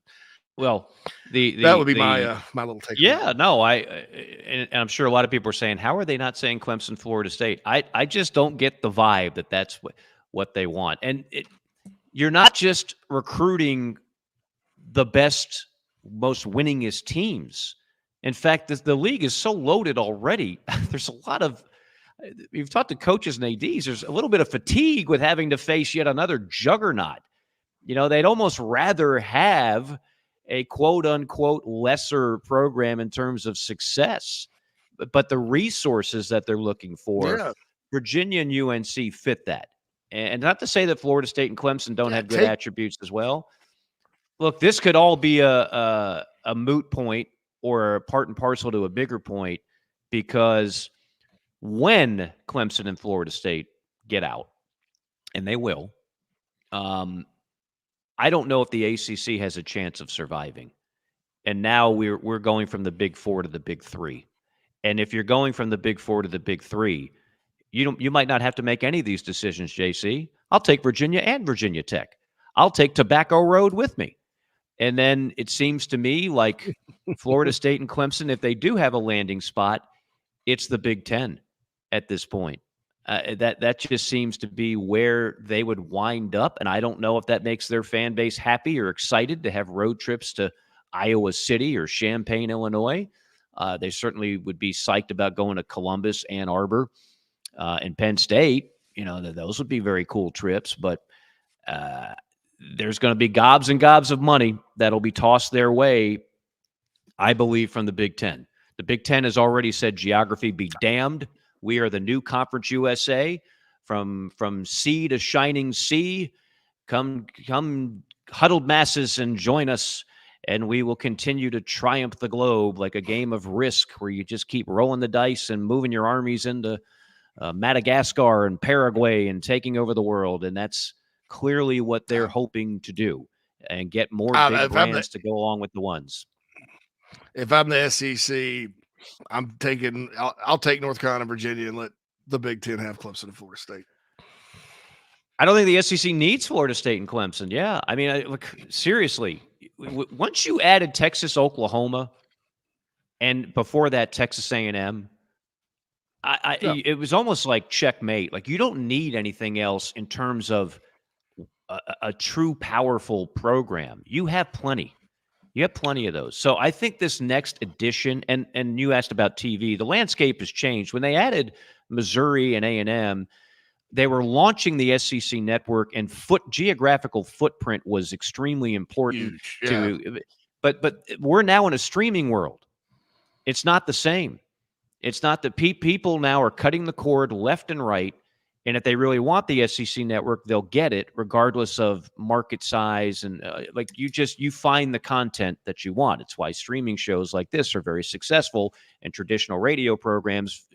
well, that would be my little take. Yeah, no, and I'm sure a lot of people are saying, how are they not saying Clemson, Florida State? I just don't get the vibe that that's what they want. And you're not just recruiting the best, most winningest teams. In fact, the league is so loaded already. There's a lot of, you've talked to coaches and ADs, there's a little bit of fatigue with having to face yet another juggernaut. They'd almost rather have a quote unquote lesser program in terms of success, but the resources that they're looking for, Virginia and UNC fit that. And not to say that Florida State and Clemson don't have good attributes as well. Look, this could all be a moot point or a part and parcel to a bigger point, because when Clemson and Florida State get out, and they will, I don't know if the ACC has a chance of surviving. And now we're going from the Big Four to the Big Three. And if you're going from the Big Four to the Big Three, you might not have to make any of these decisions, JC. I'll take Virginia and Virginia Tech. I'll take Tobacco Road with me. And then it seems to me like Florida State and Clemson, if they do have a landing spot, it's the Big Ten at this point. That just seems to be where they would wind up. And I don't know if that makes their fan base happy or excited to have road trips to Iowa City or Champaign, Illinois. They certainly would be psyched about going to Columbus, Ann Arbor, and Penn State. Those would be very cool trips. But there's going to be gobs and gobs of money that'll be tossed their way, I believe, from the Big Ten. The Big Ten has already said geography be damned. We are the new Conference USA, from sea to shining sea. Come, huddled masses, and join us, and we will continue to triumph the globe like a game of Risk, where you just keep rolling the dice and moving your armies into Madagascar and Paraguay and taking over the world. And that's clearly what they're hoping to do, and get more big brands to go along with the ones. If I'm the SEC, I'll take North Carolina, Virginia, and let the Big Ten have Clemson and Florida State. I don't think the SEC needs Florida State and Clemson. Yeah. I mean, look, seriously, once you added Texas, Oklahoma, and before that, Texas A&M, it was almost like checkmate. Like, you don't need anything else in terms of a true powerful program. You have plenty. You have plenty of those. So I think this next edition, and you asked about TV, the landscape has changed. When they added Missouri and A&M, they were launching the SEC network, and geographical footprint was extremely important. Huge, but we're now in a streaming world. It's not the same. It's not that people now are cutting the cord left and right, And if they really want the SEC network, they'll get it regardless of market size. And you find the content that you want. It's why streaming shows like this are very successful, and traditional radio programs,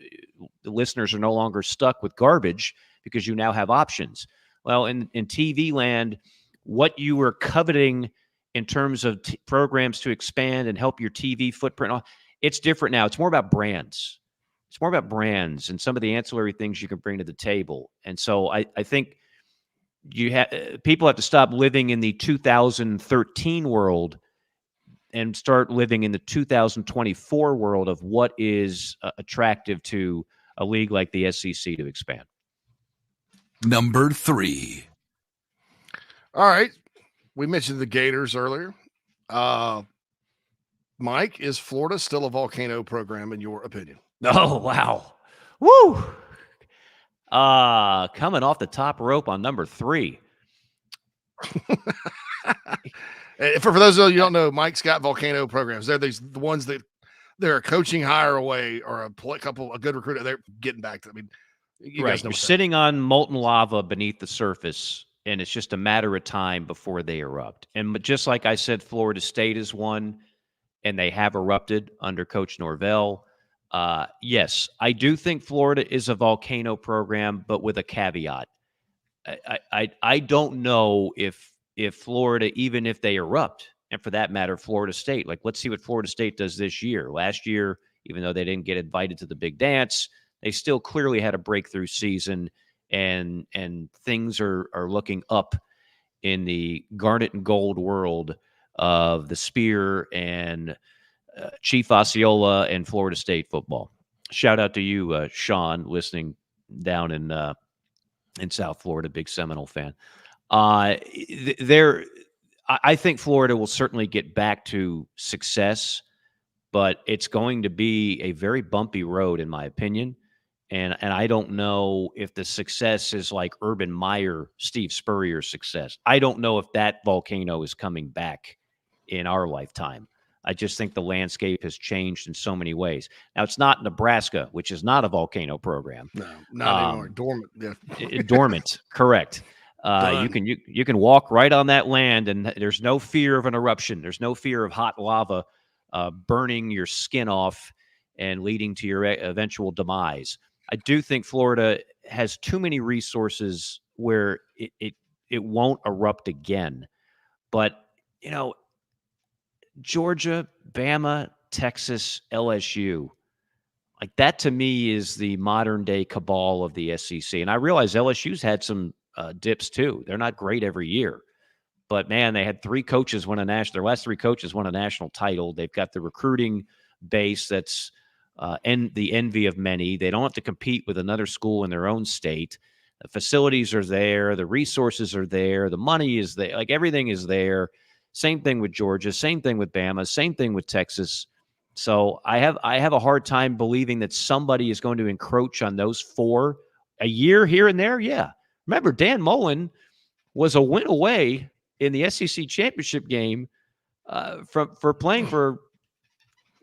the listeners are no longer stuck with garbage because you now have options. Well, in TV land, what you were coveting in terms of programs to expand and help your TV footprint, it's different now. It's more about brands. It's more about brands and some of the ancillary things you can bring to the table. And so I think people have to stop living in the 2013 world and start living in the 2024 world of what is attractive to a league like the SEC to expand. Number 3. All right. We mentioned the Gators earlier. Mike, is Florida still a Volcano program in your opinion? Oh, wow. Woo. Coming off the top rope on number 3. For those of you who don't know, Mike's got Volcano programs. They're the ones that they're a coaching hire away or a good recruiter. They're getting back to. I mean, you guys know You're sitting on molten lava beneath the surface, and it's just a matter of time before they erupt. And just like I said, Florida State is one, and they have erupted under Coach Norvell. Yes, I do think Florida is a Volcano program, but with a caveat. I don't know if Florida, even if they erupt, and for that matter, Florida State, let's see what Florida State does this year. Last year, even though they didn't get invited to the big dance, they still clearly had a breakthrough season, and things are looking up in the garnet and gold world of the Spear and Chief Osceola and Florida State football. Shout out to you, Sean, listening down in South Florida, big Seminole fan. I think Florida will certainly get back to success, but it's going to be a very bumpy road, in my opinion. And I don't know if the success is like Urban Meyer, Steve Spurrier's success. I don't know if that Volcano is coming back in our lifetime. I just think the landscape has changed in so many ways. Now, it's not Nebraska, which is not a Volcano program. No, not anymore. Dormant. Yeah. Dormant, correct. You can walk right on that land, and there's no fear of an eruption. There's no fear of hot lava burning your skin off and leading to your eventual demise. I do think Florida has too many resources where it won't erupt again. But, Georgia, Bama, Texas, LSU, that to me is the modern day cabal of the SEC. And I realize LSU's had some dips too. They're not great every year, but man, they had their last 3 coaches won a national title. They've got the recruiting base that's the envy of many. They don't have to compete with another school in their own state. The facilities are there. The resources are there. The money is there. Everything is there. Same thing with Georgia. Same thing with Bama. Same thing with Texas. So I have a hard time believing that somebody is going to encroach on those 4 a year here and there. Yeah. Remember, Dan Mullen was a win away in the SEC championship game for playing for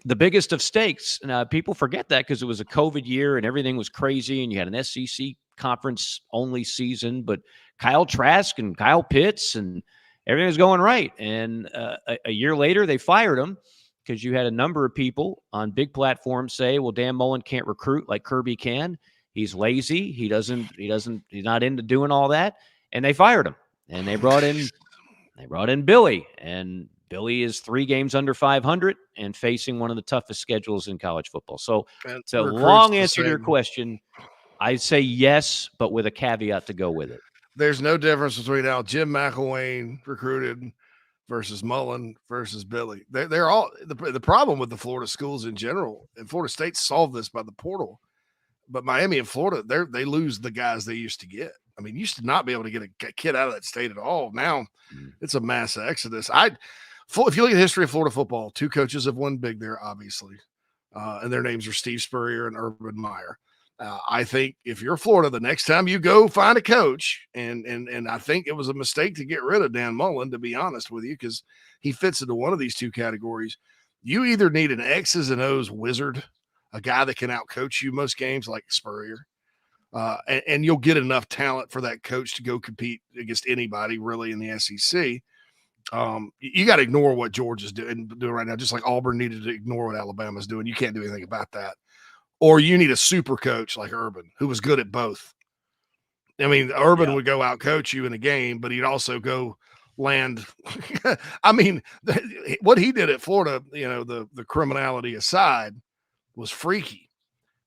the biggest of stakes. Now, people forget that because it was a COVID year and everything was crazy, and you had an SEC conference only season. But Kyle Trask and Kyle Pitts and everything was going right. And a year later, they fired him because you had a number of people on big platforms say, well, Dan Mullen can't recruit like Kirby can. He's lazy. He's not into doing all that. And they fired him. And they brought in Billy. And Billy is 3 games under 500 and facing one of the toughest schedules in college football. So it's a long answer to your question. I'd say yes, but with a caveat to go with it. There's no difference between how Jim McElwain recruited versus Mullen versus Billy. They're all the problem with the Florida schools in general. And Florida State solved this by the portal, but Miami and Florida, they lose the guys they used to get. I mean, you used to not be able to get a kid out of that state at all. Now it's a mass exodus. If you look at the history of Florida football, 2 coaches have won big there, obviously, and their names are Steve Spurrier and Urban Meyer. I think if you're Florida, the next time you go find a coach, and I think it was a mistake to get rid of Dan Mullen, to be honest with you, because he fits into one of these 2 categories. You either need an X's and O's wizard, a guy that can outcoach you most games like Spurrier, and you'll get enough talent for that coach to go compete against anybody really in the SEC. You got to ignore what Georgia's doing right now, just like Auburn needed to ignore what Alabama's doing. You can't do anything about that. Or you need a super coach like Urban, who was good at both. I mean, Urban would go out coach you in a game, but he'd also go land. I mean, what he did at Florida, the criminality aside, was freaky.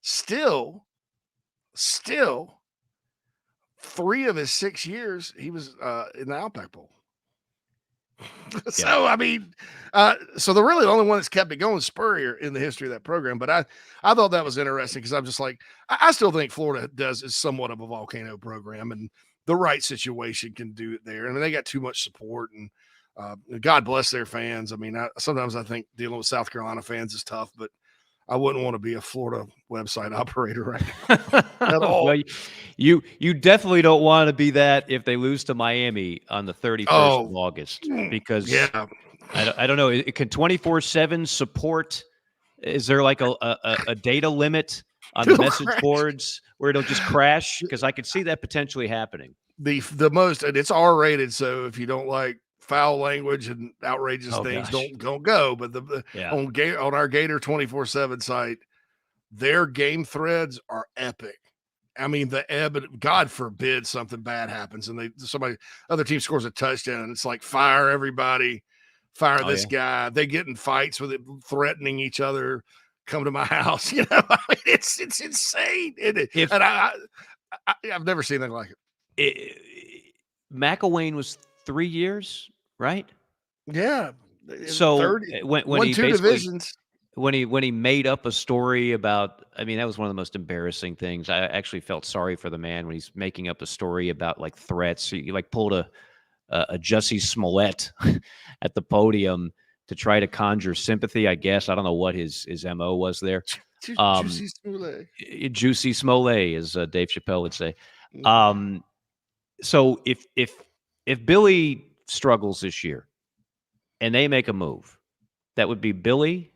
Still, 3 of his 6 years, he was in the Outback Bowl. So, I mean, so the only one that's kept it going is Spurrier in the history of that program. But I thought that was interesting because I'm just like, I still think Florida is somewhat of a volcano program, and the right situation can do it there. I mean, they got too much support, and God bless their fans. I mean, sometimes I think dealing with South Carolina fans is tough, but I wouldn't want to be a Florida website operator right now at all. Well, you definitely don't want to be that if they lose to Miami on the 31st of August, because I don't know. Can 24/7 support? Is there like a data limit on the message boards where it'll just crash? Because I could see that potentially happening. The most, and it's R-rated, so if you don't like foul language and outrageous things, don't go. But on our Gator 24/7 site, their game threads are epic. I mean, God forbid something bad happens and other team scores a touchdown, and it's like fire everybody, fire this guy. They get in fights with it, threatening each other. Come to my house, I mean, it's insane. And I've never seen anything like it. McElwain was 3 years. Right. Yeah. So when he 2 divisions, when he made up a story about, I mean, that was one of the most embarrassing things. I actually felt sorry for the man when he's making up a story about like threats. He like pulled a Jussie Smollett at the podium to try to conjure sympathy, I guess. I don't know what his MO was there. Juicy Smollett. Juicy Smollett, as Dave Chappelle would say. So if Billy struggles this year and they make a move, that would be Billy,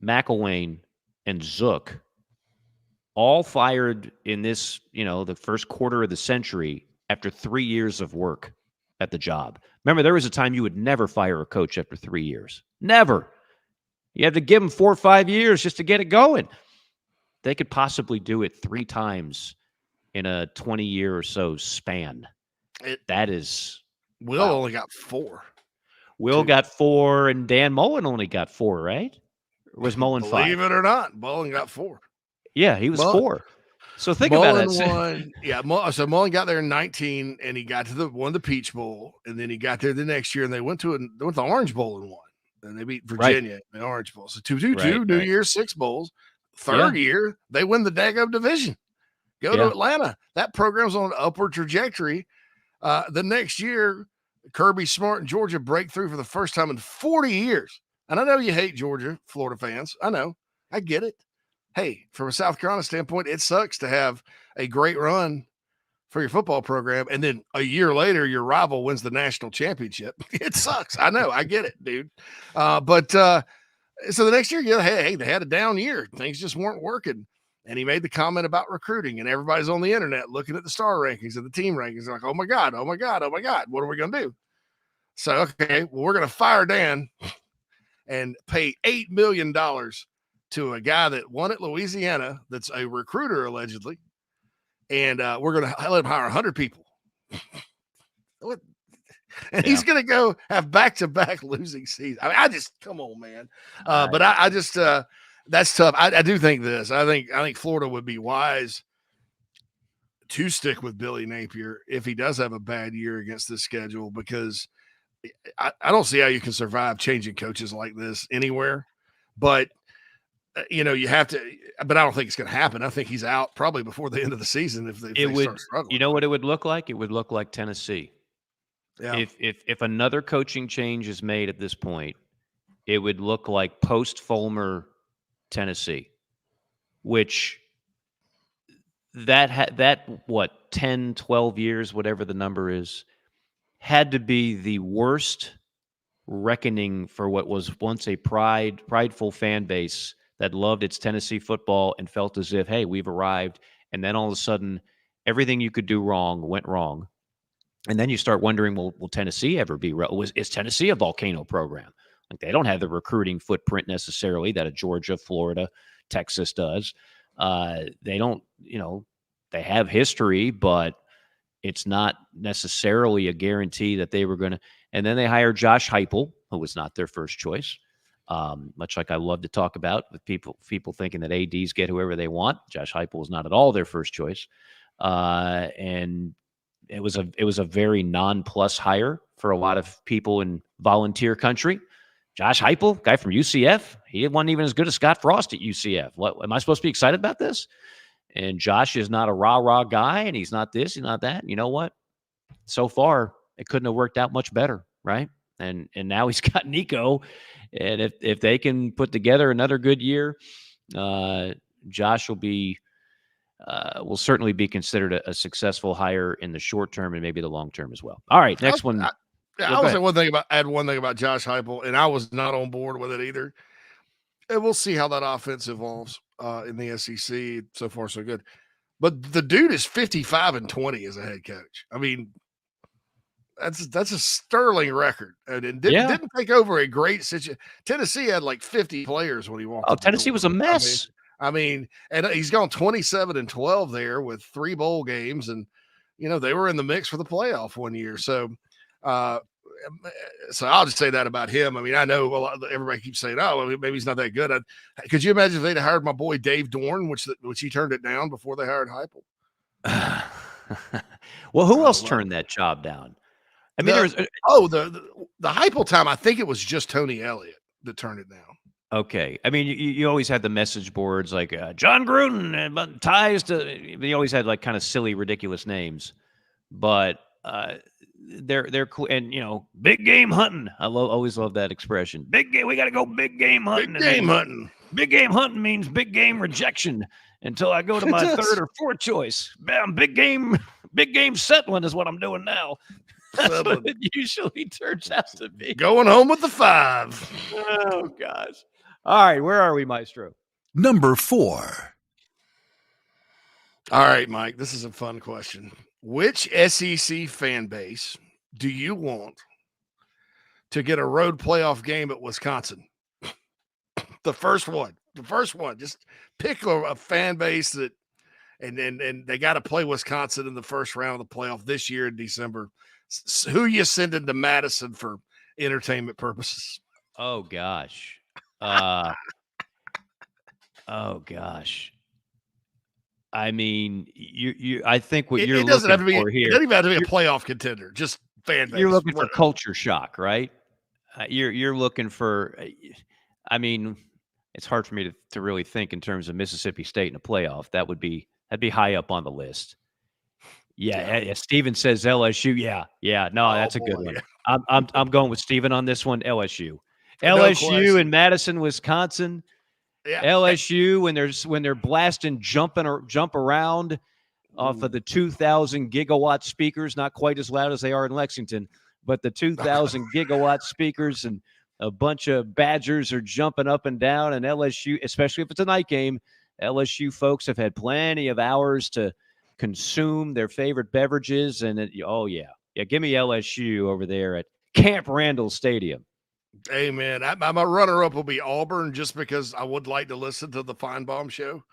McElwain, and Zook all fired in this, the first quarter of the century after 3 years of work at the job. Remember, there was a time you would never fire a coach after 3 years. Never. You have to give them 4 or 5 years just to get it going. They could possibly do it 3 times in a 20-year or so span. That is... Will only got 4. Will got 4, and Dan Mullen only got 4, right? Or was Mullen 5? Believe it or not, Mullen got 4. Yeah, he was 4. So think about it. So Mullen got there in 19, and he got to won the Peach Bowl, and then he got there the next year, and they went to the Orange Bowl and won. And they beat Virginia in the Orange Bowl. So 2 New Year's 6 bowls. Third year, they win the daggum division. Go to Atlanta. That program's on an upward trajectory. The next year, Kirby Smart and Georgia break through for the first time in 40 years. And I know you hate Georgia, Florida fans. I know. I get it. Hey, from a South Carolina standpoint, it sucks to have a great run for your football program, and then a year later, your rival wins the national championship. It sucks. I know. I get it, dude. But so the next year, hey, they had a down year. Things just weren't working. And he made the comment about recruiting, and everybody's on the internet looking at the star rankings and the team rankings. They're like, oh my God, what are we going to do? So, okay, well, we're going to fire Dan and pay $8 million to a guy that won at Louisiana that's a recruiter, allegedly. And we're going to let him hire 100 people. And he's going to go have back-to-back losing seasons. I mean, come on, man. But I just that's tough. I do think this. I think Florida would be wise to stick with Billy Napier if he does have a bad year against this schedule, because I don't see how you can survive changing coaches like this anywhere. But you have to. But I don't think it's going to happen. I think he's out probably before the end of the season if they start struggling. You know what it would look like? It would look like Tennessee. Yeah. If another coaching change is made at this point, it would look like post-Fulmer Tennessee, which that 10, 12 years, whatever the number is, had to be the worst reckoning for what was once a prideful fan base that loved its Tennessee football and felt as if, hey, we've arrived And then all of a sudden, everything you could do wrong went wrong. And then you start wondering, well, will Tennessee ever be? Is Tennessee a volcano program? Like, they don't have the recruiting footprint necessarily that a Georgia, Florida, Texas does. They don't, they have history, but it's not necessarily a guarantee that they were going to. And then they hired Josh Heupel, who was not their first choice. Much like I love to talk about with people thinking that ADs get whoever they want. Josh Heupel was not at all their first choice. And it was a very non-plus hire for a lot of people in volunteer country. Josh Heupel, guy from UCF, he wasn't even as good as Scott Frost at UCF. What am I supposed to be excited about this? And Josh is not a rah-rah guy, and he's not this, he's not that. You know what? So far, it couldn't have worked out much better, right? And now he's got Nico, and if they can put together another good year, Josh will certainly be considered a successful hire in the short term and maybe the long term as well. All right, next one. I was add one thing about Josh Heupel, and I was not on board with it either. And we'll see how that offense evolves in the SEC. So far, so good. But the dude is 55-20 as a head coach. I mean, that's a sterling record, and didn't take over a great situation. Tennessee had like 50 players when he walked. Oh, Tennessee was a mess. I mean, and he's gone 27-12 there with 3 bowl games, and they were in the mix for the playoff one year. So I'll just say that about him. I mean, I know everybody keeps saying, "Oh, maybe he's not that good." Could you imagine if they'd hired my boy Dave Dorn, which he turned it down before they hired Heupel? Well, who else turned that job down? I mean, the Heupel time, I think it was just Tony Elliott that turned it down. Okay. I mean, you always had the message boards like John Gruden and ties to. You always had like kind of silly, ridiculous names, but they're cool. And big game hunting. I always love that expression. Big game. We got to go big game hunting. Big game hunting. Big game hunting means big game rejection until I go to my third or fourth choice. Bam, big game settling is what I'm doing now. That's what it usually turns out to be. Going home with the 5. Oh, gosh. All right, where are we, Maestro? Number 4. All right, Mike, this is a fun question. Which SEC fan base do you want to get a road playoff game at Wisconsin? The first one. Just pick a fan base that, and they got to play Wisconsin in the first round of the playoff this year in December. Who you sending to Madison for entertainment purposes? Oh gosh. I mean, I think what you're looking for here. It doesn't even have to be a playoff contender. Just fan base. You're looking for culture shock, right? You're looking for. I mean, it's hard for me to really think in terms of Mississippi State in a playoff. That'd be high up on the list. Yeah. Steven says LSU. Yeah. No, that's a good one. I'm going with Steven on this one. LSU. LSU in Madison, Wisconsin. Yeah. LSU when they're blasting jump around off of the 2,000 gigawatt speakers, not quite as loud as they are in Lexington, but the 2,000 gigawatt speakers, and a bunch of Badgers are jumping up and down. And LSU, especially if it's a night game, LSU folks have had plenty of hours to consume their favorite beverages, and give me LSU over there at Camp Randall Stadium. Hey man, my runner-up will be Auburn, just because I would like to listen to the Feinbaum show.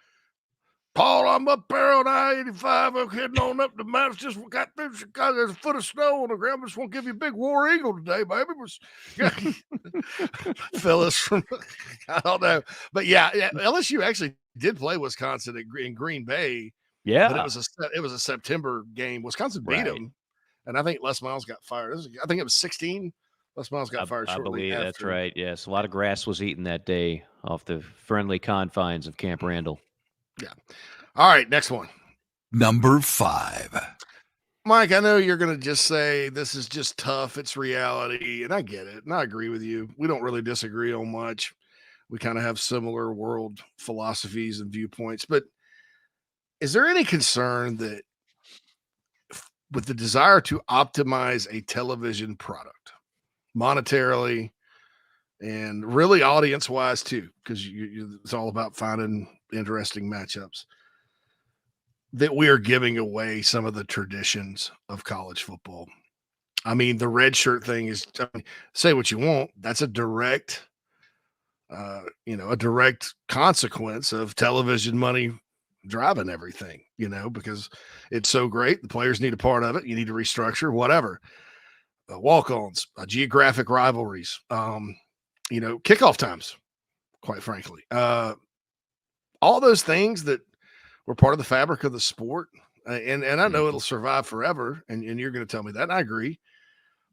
Paul, I'm up there on I-85. I'm heading on up to Madison. Just got through Chicago. There's a foot of snow on the ground. Just want to give you a big War Eagle today, baby. Phyllis from, I don't know. But yeah, LSU actually did play Wisconsin in Green Bay. Yeah. But it was a September game. Wisconsin beat them. And I think Les Miles got fired. I think it was 16. Les Miles got fired shortly I believe after. That's right. Yes. A lot of grass was eaten that day off the friendly confines of Camp Randall. Yeah. All right, next one. Number 5. Mike, I know you're going to just say this is just tough. It's reality. And I get it. And I agree with you. We don't really disagree on much. We kind of have similar world philosophies and viewpoints. But is there any concern that with the desire to optimize a television product monetarily and really audience-wise too, because it's all about finding interesting matchups, that we are giving away some of the traditions of college football. I mean, the red shirt thing is, I mean, say what you want. That's a direct, a direct consequence of television money driving everything, because it's so great. The players need a part of it. You need to restructure, whatever. Walk-ons, geographic rivalries, kickoff times, quite frankly. All those things that were part of the fabric of the sport. And I know it'll survive forever. And you're going to tell me that. And I agree.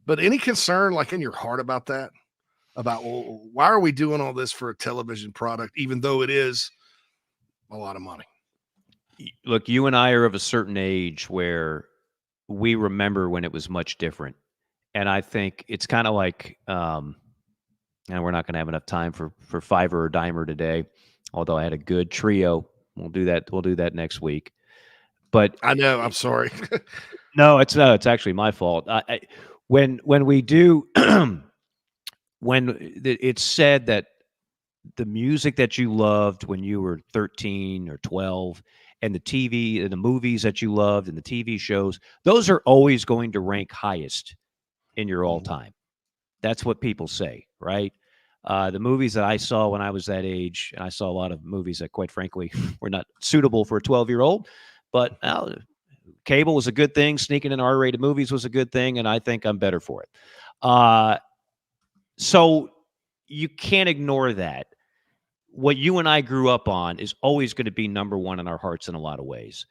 But any concern like in your heart about that? About, well, why are we doing all this for a television product, even though it is a lot of money? Look, you and I are of a certain age where we remember when it was much different. And I think it's kind of like, and we're not going to have enough time for Fiver or Dimer today, although I had a good trio. We'll do that next week. But I know, I'm sorry. No, it's actually my fault. When we do, when it's said that the music that you loved when you were 13 or 12 and the TV and the movies that you loved and the TV shows, those are always going to rank highest in your all time. That's what people say, right? The movies that I saw when I was that age, and I saw a lot of movies that, quite frankly, were not suitable for a 12-year-old, but cable was a good thing. Sneaking in R-rated movies was a good thing, and I think I'm better for it. So you can't ignore that. What you and I grew up on is always going to be number one in our hearts in a lot of ways.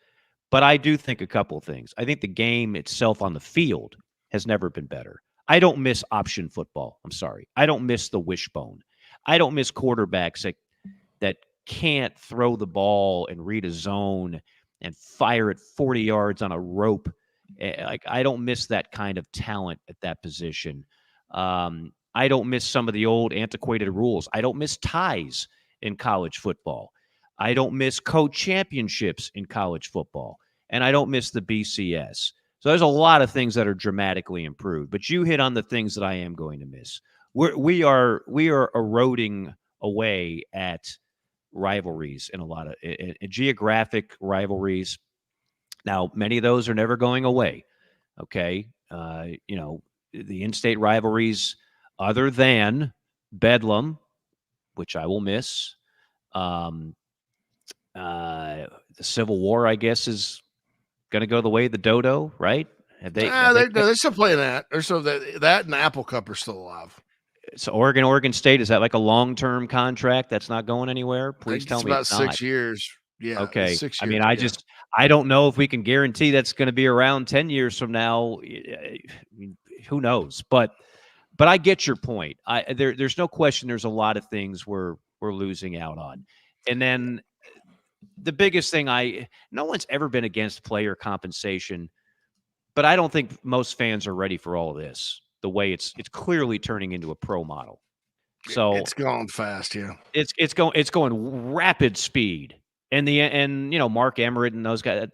But I do think a couple of things. I think the game itself on the field has never been better. I don't miss option football. I'm sorry. I don't miss the wishbone. I don't miss quarterbacks that can't throw the ball and read a zone and fire it 40 yards on a rope. I don't miss that kind of talent at that position. I don't miss some of the old antiquated rules. I don't miss ties in college football. I don't miss co-championships in college football. And I don't miss the BCS. So there's a lot of things that are dramatically improved. But you hit on the things that I am going to miss. We are eroding away at rivalries in a lot of geographic rivalries. Now, many of those are never going away. Okay. The in-state rivalries, other than Bedlam, which I will miss. The Civil War, I guess, is going to go the way of the dodo, right? They're still playing that. They're still that and the Apple Cup are still alive. So Oregon State, is that like a long-term contract that's not going anywhere? Please tell me it's about not. 6 years. Yeah. Okay. 6 years. I mean, I don't know if we can guarantee that's going to be around 10 years from now. I mean, who knows? But I get your point. There's no question there's a lot of things we're losing out on. And then the biggest thing, no one's ever been against player compensation, but I don't think most fans are ready for all of this. The way it's clearly turning into a pro model. So it's going fast, yeah. It's going rapid speed. And Mark Emmert and those guys,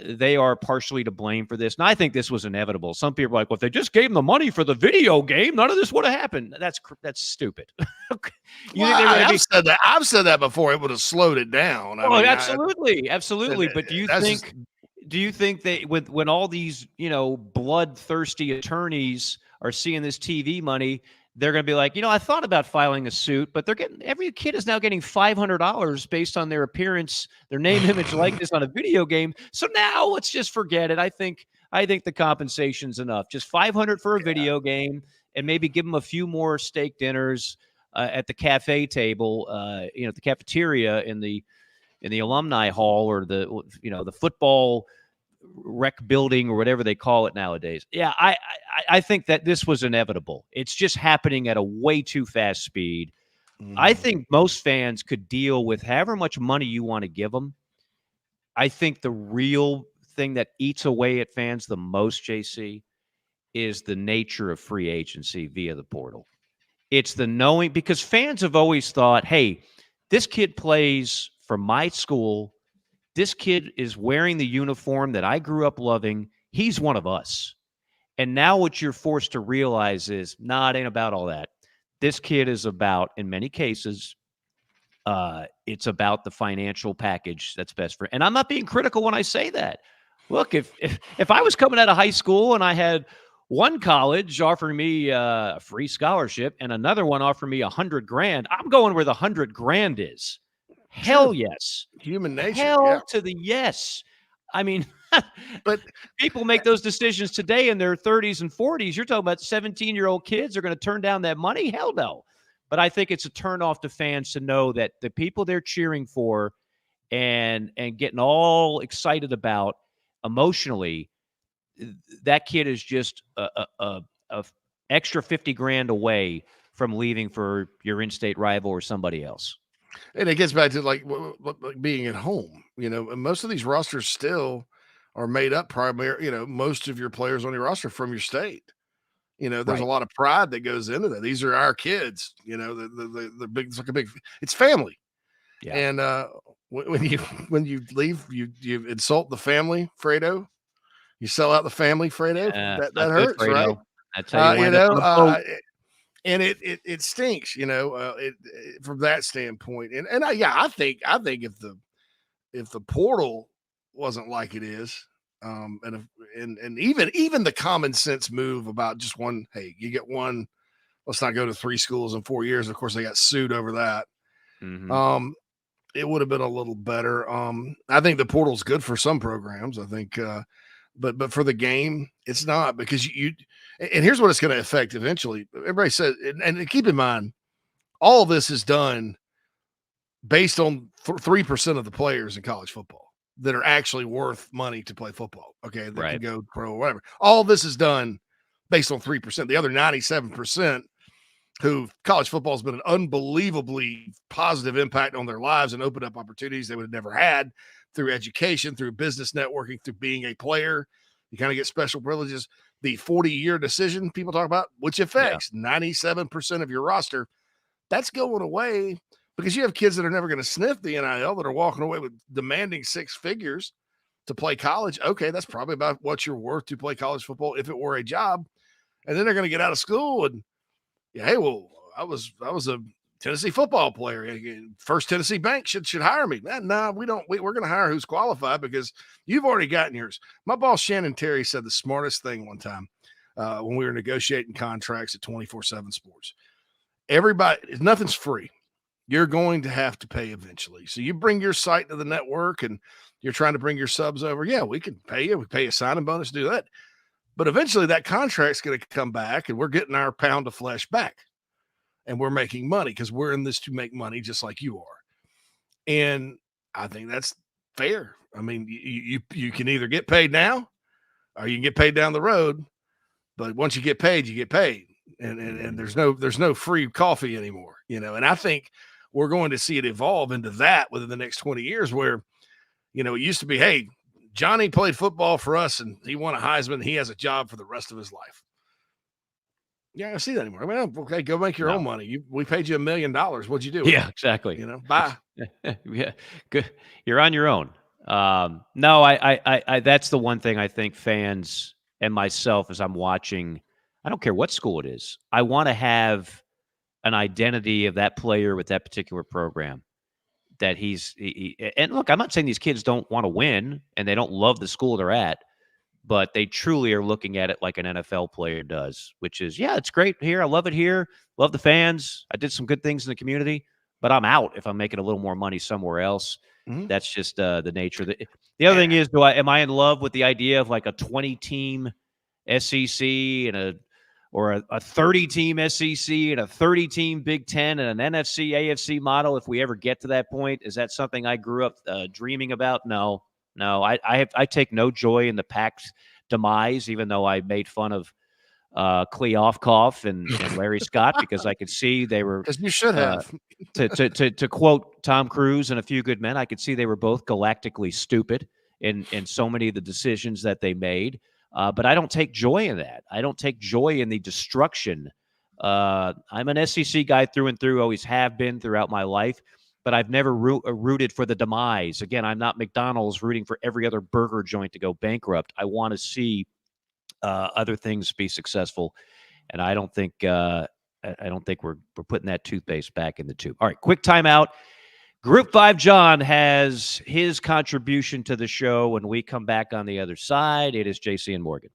they are partially to blame for this. And I think this was inevitable. Some people are like, well, if they just gave them the money for the video game, none of this would have happened. That's stupid. I've said that before. It would have slowed it down. Absolutely. But do you think that when all these, bloodthirsty attorneys are seeing this TV money, they're going to be like, I thought about filing a suit, but every kid is now getting $500 based on their appearance, their name, image, likeness on a video game. So now let's just forget it. I think the compensation's enough. Just $500 for a video game, and maybe give them a few more steak dinners at the cafe table, the cafeteria in the alumni hall, or the football rec building, or whatever they call it nowadays. Yeah, I think that this was inevitable. It's just happening at a way too fast speed. I think most fans could deal with however much money you want to give them. I think the real thing that eats away at fans the most, JC, is the nature of free agency via the portal. It's the knowing, because fans have always thought, hey, this kid plays for my school. This kid is wearing the uniform that I grew up loving. He's one of us. And now what you're forced to realize is, it ain't about all that. This kid is about, in many cases, It's about the financial package that's best for. And I'm not being critical when I say that. Look, if I was coming out of high school and I had one college offering me a free scholarship and another one offering me $100,000, I'm going where the $100,000 is. Hell yes. Human nature. Hell to the yes. I mean, but people make those decisions today in their 30s and 40s. You're talking about 17-year-old kids are going to turn down that money? Hell no. But I think it's a turnoff to fans to know that the people they're cheering for and getting all excited about emotionally, that kid is just a extra $50,000 away from leaving for your in-state rival or somebody else. And it gets back to like being at home. And most of these rosters still are made up primarily. Most of your players on your roster from your state. There's Right. a lot of pride that goes into that. These are our kids. The big, it's like a big, it's family. Yeah. And when you leave, you insult the family, Fredo. You sell out the family, Fredo. That hurts, Fredo. right? That's how you wind up on a boat. And it stinks, from that standpoint. And I think if the portal wasn't like it is, and even the common sense move about just one, hey, you get one, let's not go to 3 schools in 4 years. Of course, they got sued over that. Mm-hmm. It would have been a little better. I think the portal's good for some programs. I think, but for the game, it's not, because and here's what it's going to affect eventually. Everybody says, and keep in mind, all this is done based on 3% of the players in college football that are actually worth money to play football. Okay. That can go pro or whatever. All this is done based on 3%. The other 97% who college football has been an unbelievably positive impact on their lives and opened up opportunities they would have never had through education, through business networking, through being a player. You kind of get special privileges. The 40-year decision people talk about, which affects 97% of your roster, that's going away because you have kids that are never going to sniff the NIL that are walking away with demanding 6 figures to play college. Okay, that's probably about what you're worth to play college football if it were a job. And then they're going to get out of school and, hey, well, I was a Tennessee football player. First Tennessee Bank should hire me. No, we don't. We're going to hire who's qualified because you've already gotten yours. My boss, Shannon Terry, said the smartest thing one time when we were negotiating contracts at 24/7 Sports. Everybody, nothing's free. You're going to have to pay eventually. So you bring your site to the network and you're trying to bring your subs over. Yeah, we can pay you. We pay a signing bonus to do that. But eventually that contract's going to come back and we're getting our pound of flesh back. And we're making money because we're in this to make money just like you are. And I think that's fair. I mean, you can either get paid now or you can get paid down the road. But once you get paid, you get paid. And there's no free coffee anymore, And I think we're going to see it evolve into that within the next 20 years where, it used to be, hey, Johnny played football for us and he won a Heisman. And he has a job for the rest of his life. Yeah, I don't see that anymore. I mean, okay, go make your own money. We paid you $1 million. What'd you do? Yeah, exactly. Bye. Yeah, good. You're on your own. No, I that's the one thing I think fans and myself, as I'm watching, I don't care what school it is, I want to have an identity of that player with that particular program. That and look, I'm not saying these kids don't want to win and they don't love the school they're at. But they truly are looking at it like an NFL player does, which is, yeah, it's great here. I love it here. Love the fans. I did some good things in the community, but I'm out if I'm making a little more money somewhere else. Mm-hmm. That's just the nature. The other thing is, am I in love with the idea of like a 20-team SEC and or a 30-team SEC and a 30-team Big Ten and an NFC, AFC model? If we ever get to that point, is that something I grew up dreaming about? No, I take no joy in the Pac's demise, even though I made fun of Kleofkoff and Larry Scott because I could see they were. Because you should have. To quote Tom Cruise and A Few Good Men, I could see they were both galactically stupid in so many of the decisions that they made. But I don't take joy in that. I don't take joy in the destruction. I'm an SEC guy through and through, always have been throughout my life. But I've never rooted for the demise. Again, I'm not McDonald's rooting for every other burger joint to go bankrupt. I want to see other things be successful, and I don't think we're putting that toothpaste back in the tube. All right, quick timeout. Group 5 John has his contribution to the show. When we come back on the other side, it is JC and Morgan.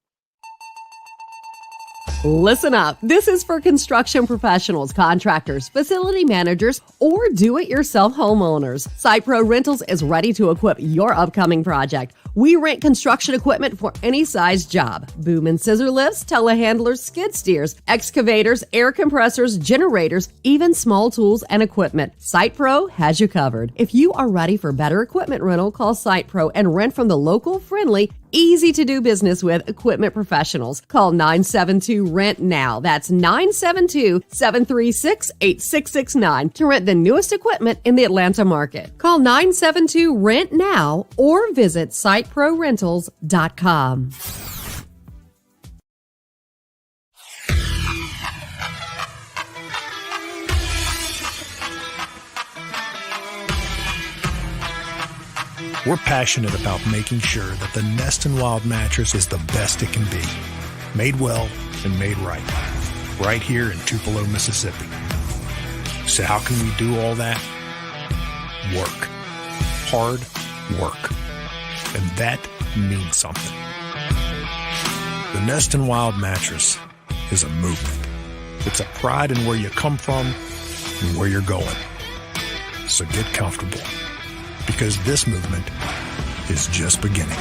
Listen up. This is for construction professionals, contractors, facility managers, or do-it-yourself homeowners. SitePro Rentals is ready to equip your upcoming project. We rent construction equipment for any size job. Boom and scissor lifts, telehandlers, skid steers, excavators, air compressors, generators, even small tools and equipment. SitePro has you covered. If you are ready for better equipment rental, call SitePro and rent from the local, friendly, easy to do business with equipment professionals. Call 972-RENT-NOW. That's 972-736-8669 to rent the newest equipment in the Atlanta market. Call 972-RENT-NOW or visit siteprorentals.com. We're passionate about making sure that the Nest and Wild mattress is the best it can be. Made well and made right. Right here in Tupelo, Mississippi. So how can we do all that? Work. Hard work. And that means something. The Nest and Wild mattress is a movement. It's a pride in where you come from and where you're going. So get comfortable, because this movement is just beginning.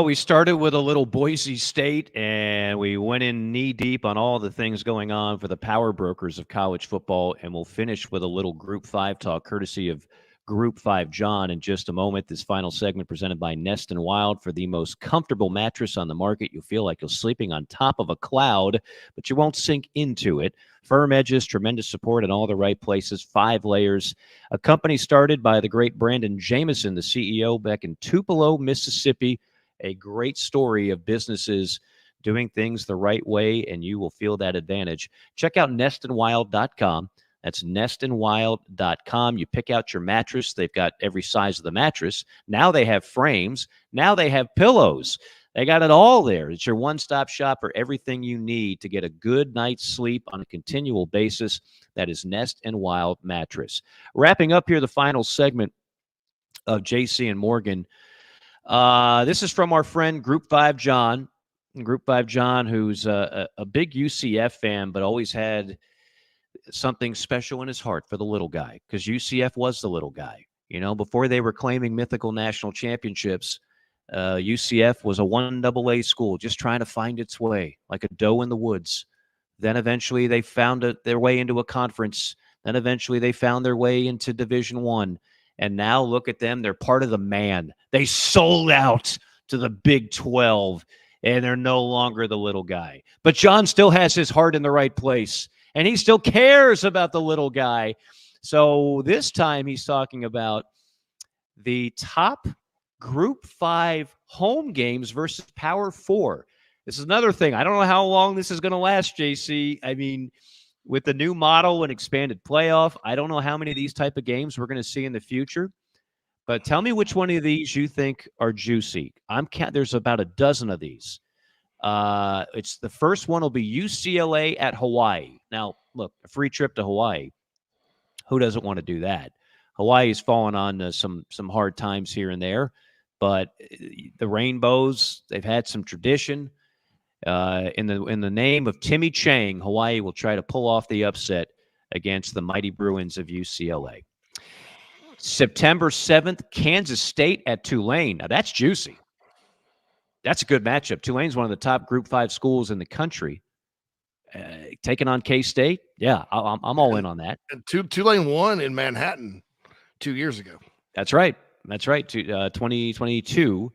We started with a little Boise State, and we went in knee-deep on all the things going on for the power brokers of college football, and we'll finish with a little Group 5 talk, courtesy of Group 5 John in just a moment. This final segment presented by Nest and Wild. For the most comfortable mattress on the market, you'll feel like you're sleeping on top of a cloud, but you won't sink into it. Firm edges, tremendous support in all the right places, 5 layers. A company started by the great Brandon Jameson, the CEO, back in Tupelo, Mississippi. A great story of businesses doing things the right way, and you will feel that advantage. Check out nestandwild.com. That's nestandwild.com. You pick out your mattress. They've got every size of the mattress. Now they have frames. Now they have pillows. They got it all there. It's your one-stop shop for everything you need to get a good night's sleep on a continual basis. That is Nest and Wild Mattress. Wrapping up here the final segment of JC and Morgan. This is from our friend Group 5 John. Group 5 John, who's a big UCF fan, but always had something special in his heart for the little guy, because UCF was the little guy. You know, before they were claiming mythical national championships, UCF was a 1AA school just trying to find its way like a doe in the woods. Then eventually they found their way into a conference. Then eventually they found their way into Division I. And now look at them. They're part of the man. They sold out to the Big 12, and they're no longer the little guy. But John still has his heart in the right place, and he still cares about the little guy. So this time he's talking about the top Group 5 home games versus Power 4. This is another thing. I don't know how long this is going to last, JC. I mean, with the new model and expanded playoff, I don't know how many of these type of games we're going to see in the future. But tell me which one of these you think are juicy. There's about a dozen of these. It's the first one will be UCLA at Hawaii. Now, look, a free trip to Hawaii. Who doesn't want to do that? Hawaii's fallen on some hard times here and there, but the Rainbows, they've had some tradition. In the name of Timmy Chang, Hawaii will try to pull off the upset against the mighty Bruins of UCLA. September 7th, Kansas State at Tulane. Now, that's juicy. That's a good matchup. Tulane's one of the top Group 5 schools in the country. Taking on K-State, yeah, I'm all in on that. And Tulane won in Manhattan 2 years ago. That's right. 2022,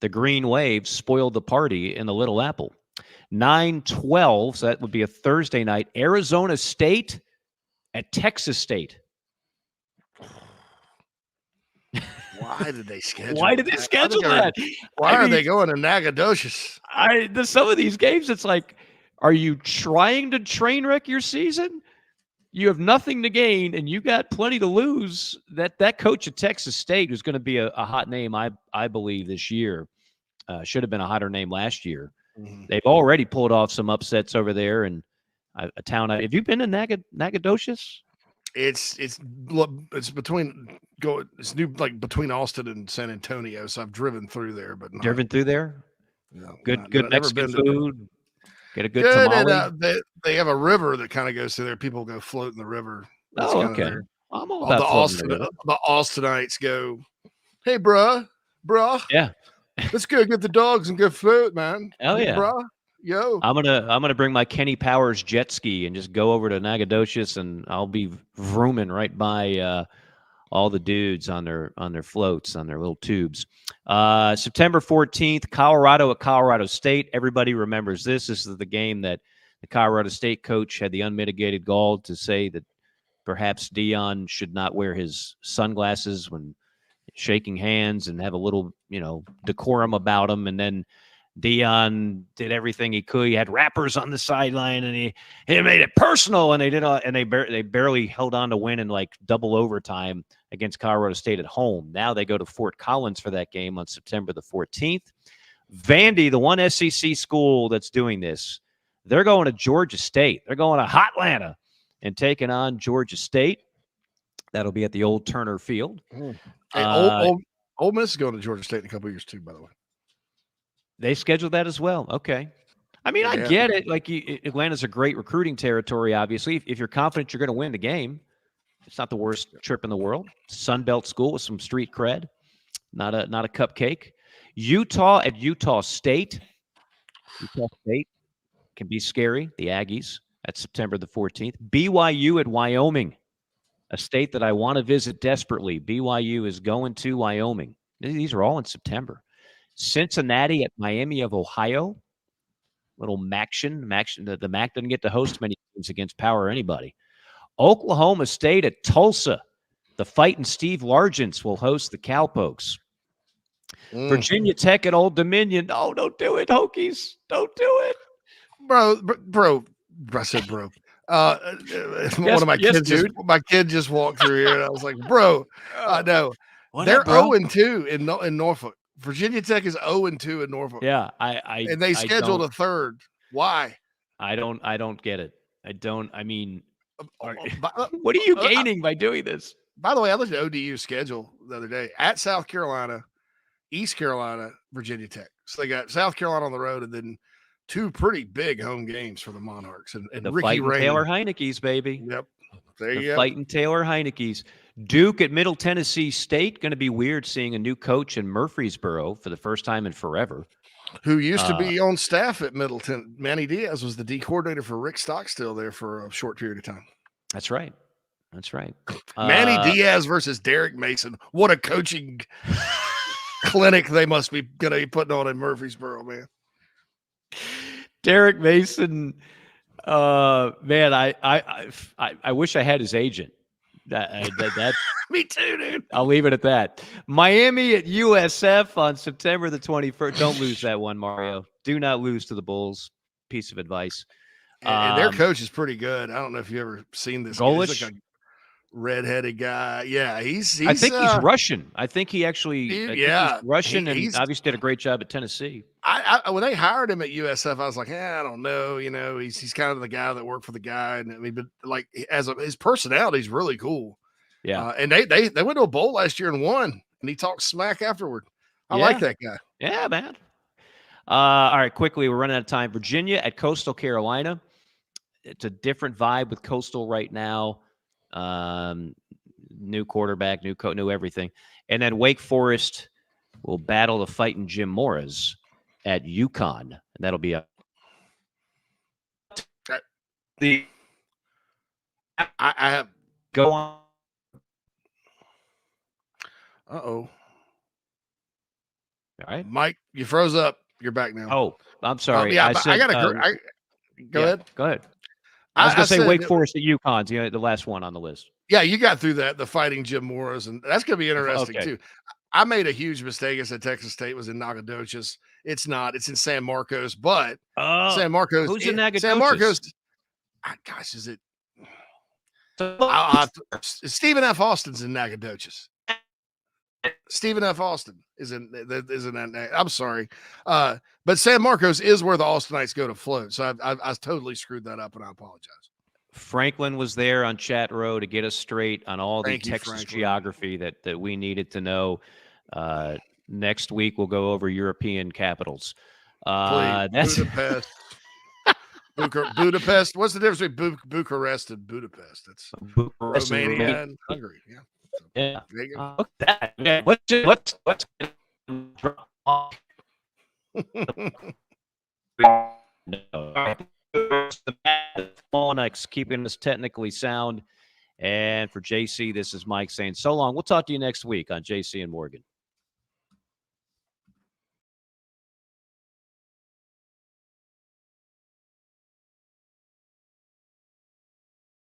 the Green Wave spoiled the party in the Little Apple. 9/12, so that would be a Thursday night. Arizona State at Texas State. Why did they schedule? Why did they schedule that? Why are they going to Nacogdoches? Some of these games, it's like, are you trying to train wreck your season? You have nothing to gain, and you got plenty to lose. That coach at Texas State, who's going to be a hot name, I believe, this year, should have been a hotter name last year. Mm-hmm. They've already pulled off some upsets over there, and a town. Have you been to Nacogdoches? It's between between Austin and San Antonio, so I've driven through there. But driven through there, no, good Mexican food. Get a good tamale. And, they have a river that kind of goes through there. People go float in the river. That's okay. I'm all about the Austinites go, hey, bruh. Yeah. Let's go get the dogs and go float, man. Hell yeah. Bruh. Yo. I'm gonna bring my Kenny Powers jet ski and just go over to Nacogdoches, and I'll be vrooming right by all the dudes on their floats, on their little tubes. September 14th, Colorado at Colorado State. Everybody remembers this. This is the game that the Colorado State coach had the unmitigated gall to say that perhaps Deion should not wear his sunglasses when shaking hands and have a little, decorum about him. And then Deion did everything he could. He had rappers on the sideline, and he made it personal. And they barely held on to win in like double overtime against Colorado State at home. Now they go to Fort Collins for that game on September the 14th. Vandy, the one SEC school that's doing this, they're going to Georgia State. They're going to Hotlanta and taking on Georgia State. That'll be at the old Turner Field. Hey, Ole Miss is going to Georgia State in a couple of years too, by the way. They scheduled that as well. Okay. I mean, I get it. Like, Atlanta's a great recruiting territory, obviously. If you're confident you're going to win the game, it's not the worst trip in the world. Sun Belt school with some street cred, not a cupcake. Utah at Utah State. Utah State can be scary. The Aggies at September the 14th. BYU at Wyoming, a state that I want to visit desperately. BYU is going to Wyoming. These are all in September. Cincinnati at Miami of Ohio. Little Maction. The MAC doesn't get to host many games against power or anybody. Oklahoma State at Tulsa. The Fighting Steve Largents will host the Cowpokes. Virginia Tech at Old Dominion. Oh, don't do it, Hokies. Don't do it. Bro. I said bro. One of my kids my kid just walked through here, and I was like, bro, no. They're 0-2 in Norfolk. Virginia Tech is 0-2 in Norfolk. Yeah, and they scheduled a third. Why? I don't get it. I mean, what are you gaining by doing this? By the way, I looked at ODU's schedule the other day. At South Carolina, East Carolina, Virginia Tech. So they got South Carolina on the road, and then two pretty big home games for the Monarchs. And the Ricky fighting Rain. Taylor Heineke's, baby. Yep. There you go. Fighting Taylor Heineke's. Duke at Middle Tennessee State. Going to be weird seeing a new coach in Murfreesboro for the first time in forever. Who used to be on staff at Middleton. Manny Diaz was the D coordinator for Rick Stockstill there for a short period of time. That's right. Manny Diaz versus Derek Mason. What a coaching clinic they must be going to be putting on in Murfreesboro, man. Derek Mason, man, I wish I had his agent. That Me too, dude. I'll leave it at that. Miami at USF on September the 21st. Don't lose that one, Mario. Do not lose to the Bulls. Piece of advice. And their coach is pretty good. I don't know if you've ever seen this. Golish? He's like a redheaded guy. Yeah, he's I think he's Russian. I think he actually he's Russian, and obviously did a great job at Tennessee. I when they hired him at USF, I was like, I don't know. He's kind of the guy that worked for the guy, and I mean, but like his personality is really cool. Yeah, and they went to a bowl last year and won, and he talked smack afterward. I like that guy. Yeah, man. All right, quickly, we're running out of time. Virginia at Coastal Carolina. It's a different vibe with Coastal right now. New quarterback, new everything. And then Wake Forest will battle the fighting Jim Morris at UConn. And that'll be I have go on. Uh-oh. All right. Mike, you froze up. You're back now. Oh, I'm sorry. I got to go ahead. Go ahead. I was going to say said Wake that- Forest at UConn's, the last one on the list. Yeah, you got through that, the Fighting Jim Morris, and that's going to be interesting Okay. too. I made a huge mistake. I said Texas State was in Nacogdoches. It's not. It's in San Marcos, but San Marcos. Who's in Nacogdoches? San Marcos. Gosh, is it? Stephen F. Austin's in Nacogdoches. Stephen F. Austin is in that. I'm sorry, but San Marcos is where the Austinites go to float. So I totally screwed that up, and I apologize. Franklin was there on chat row to get us straight on all the Thank you, Texas Franklin. geography that we needed to know. Next week we'll go over European capitals. That's Budapest. Budapest. What's the difference between Bucharest and Budapest? It's Romania and Hungary. Yeah. So, yeah. there you go. Yeah. What's keeping us technically sound. And for JC, this is Mike saying so long. We'll talk to you next week on JC and Morgan.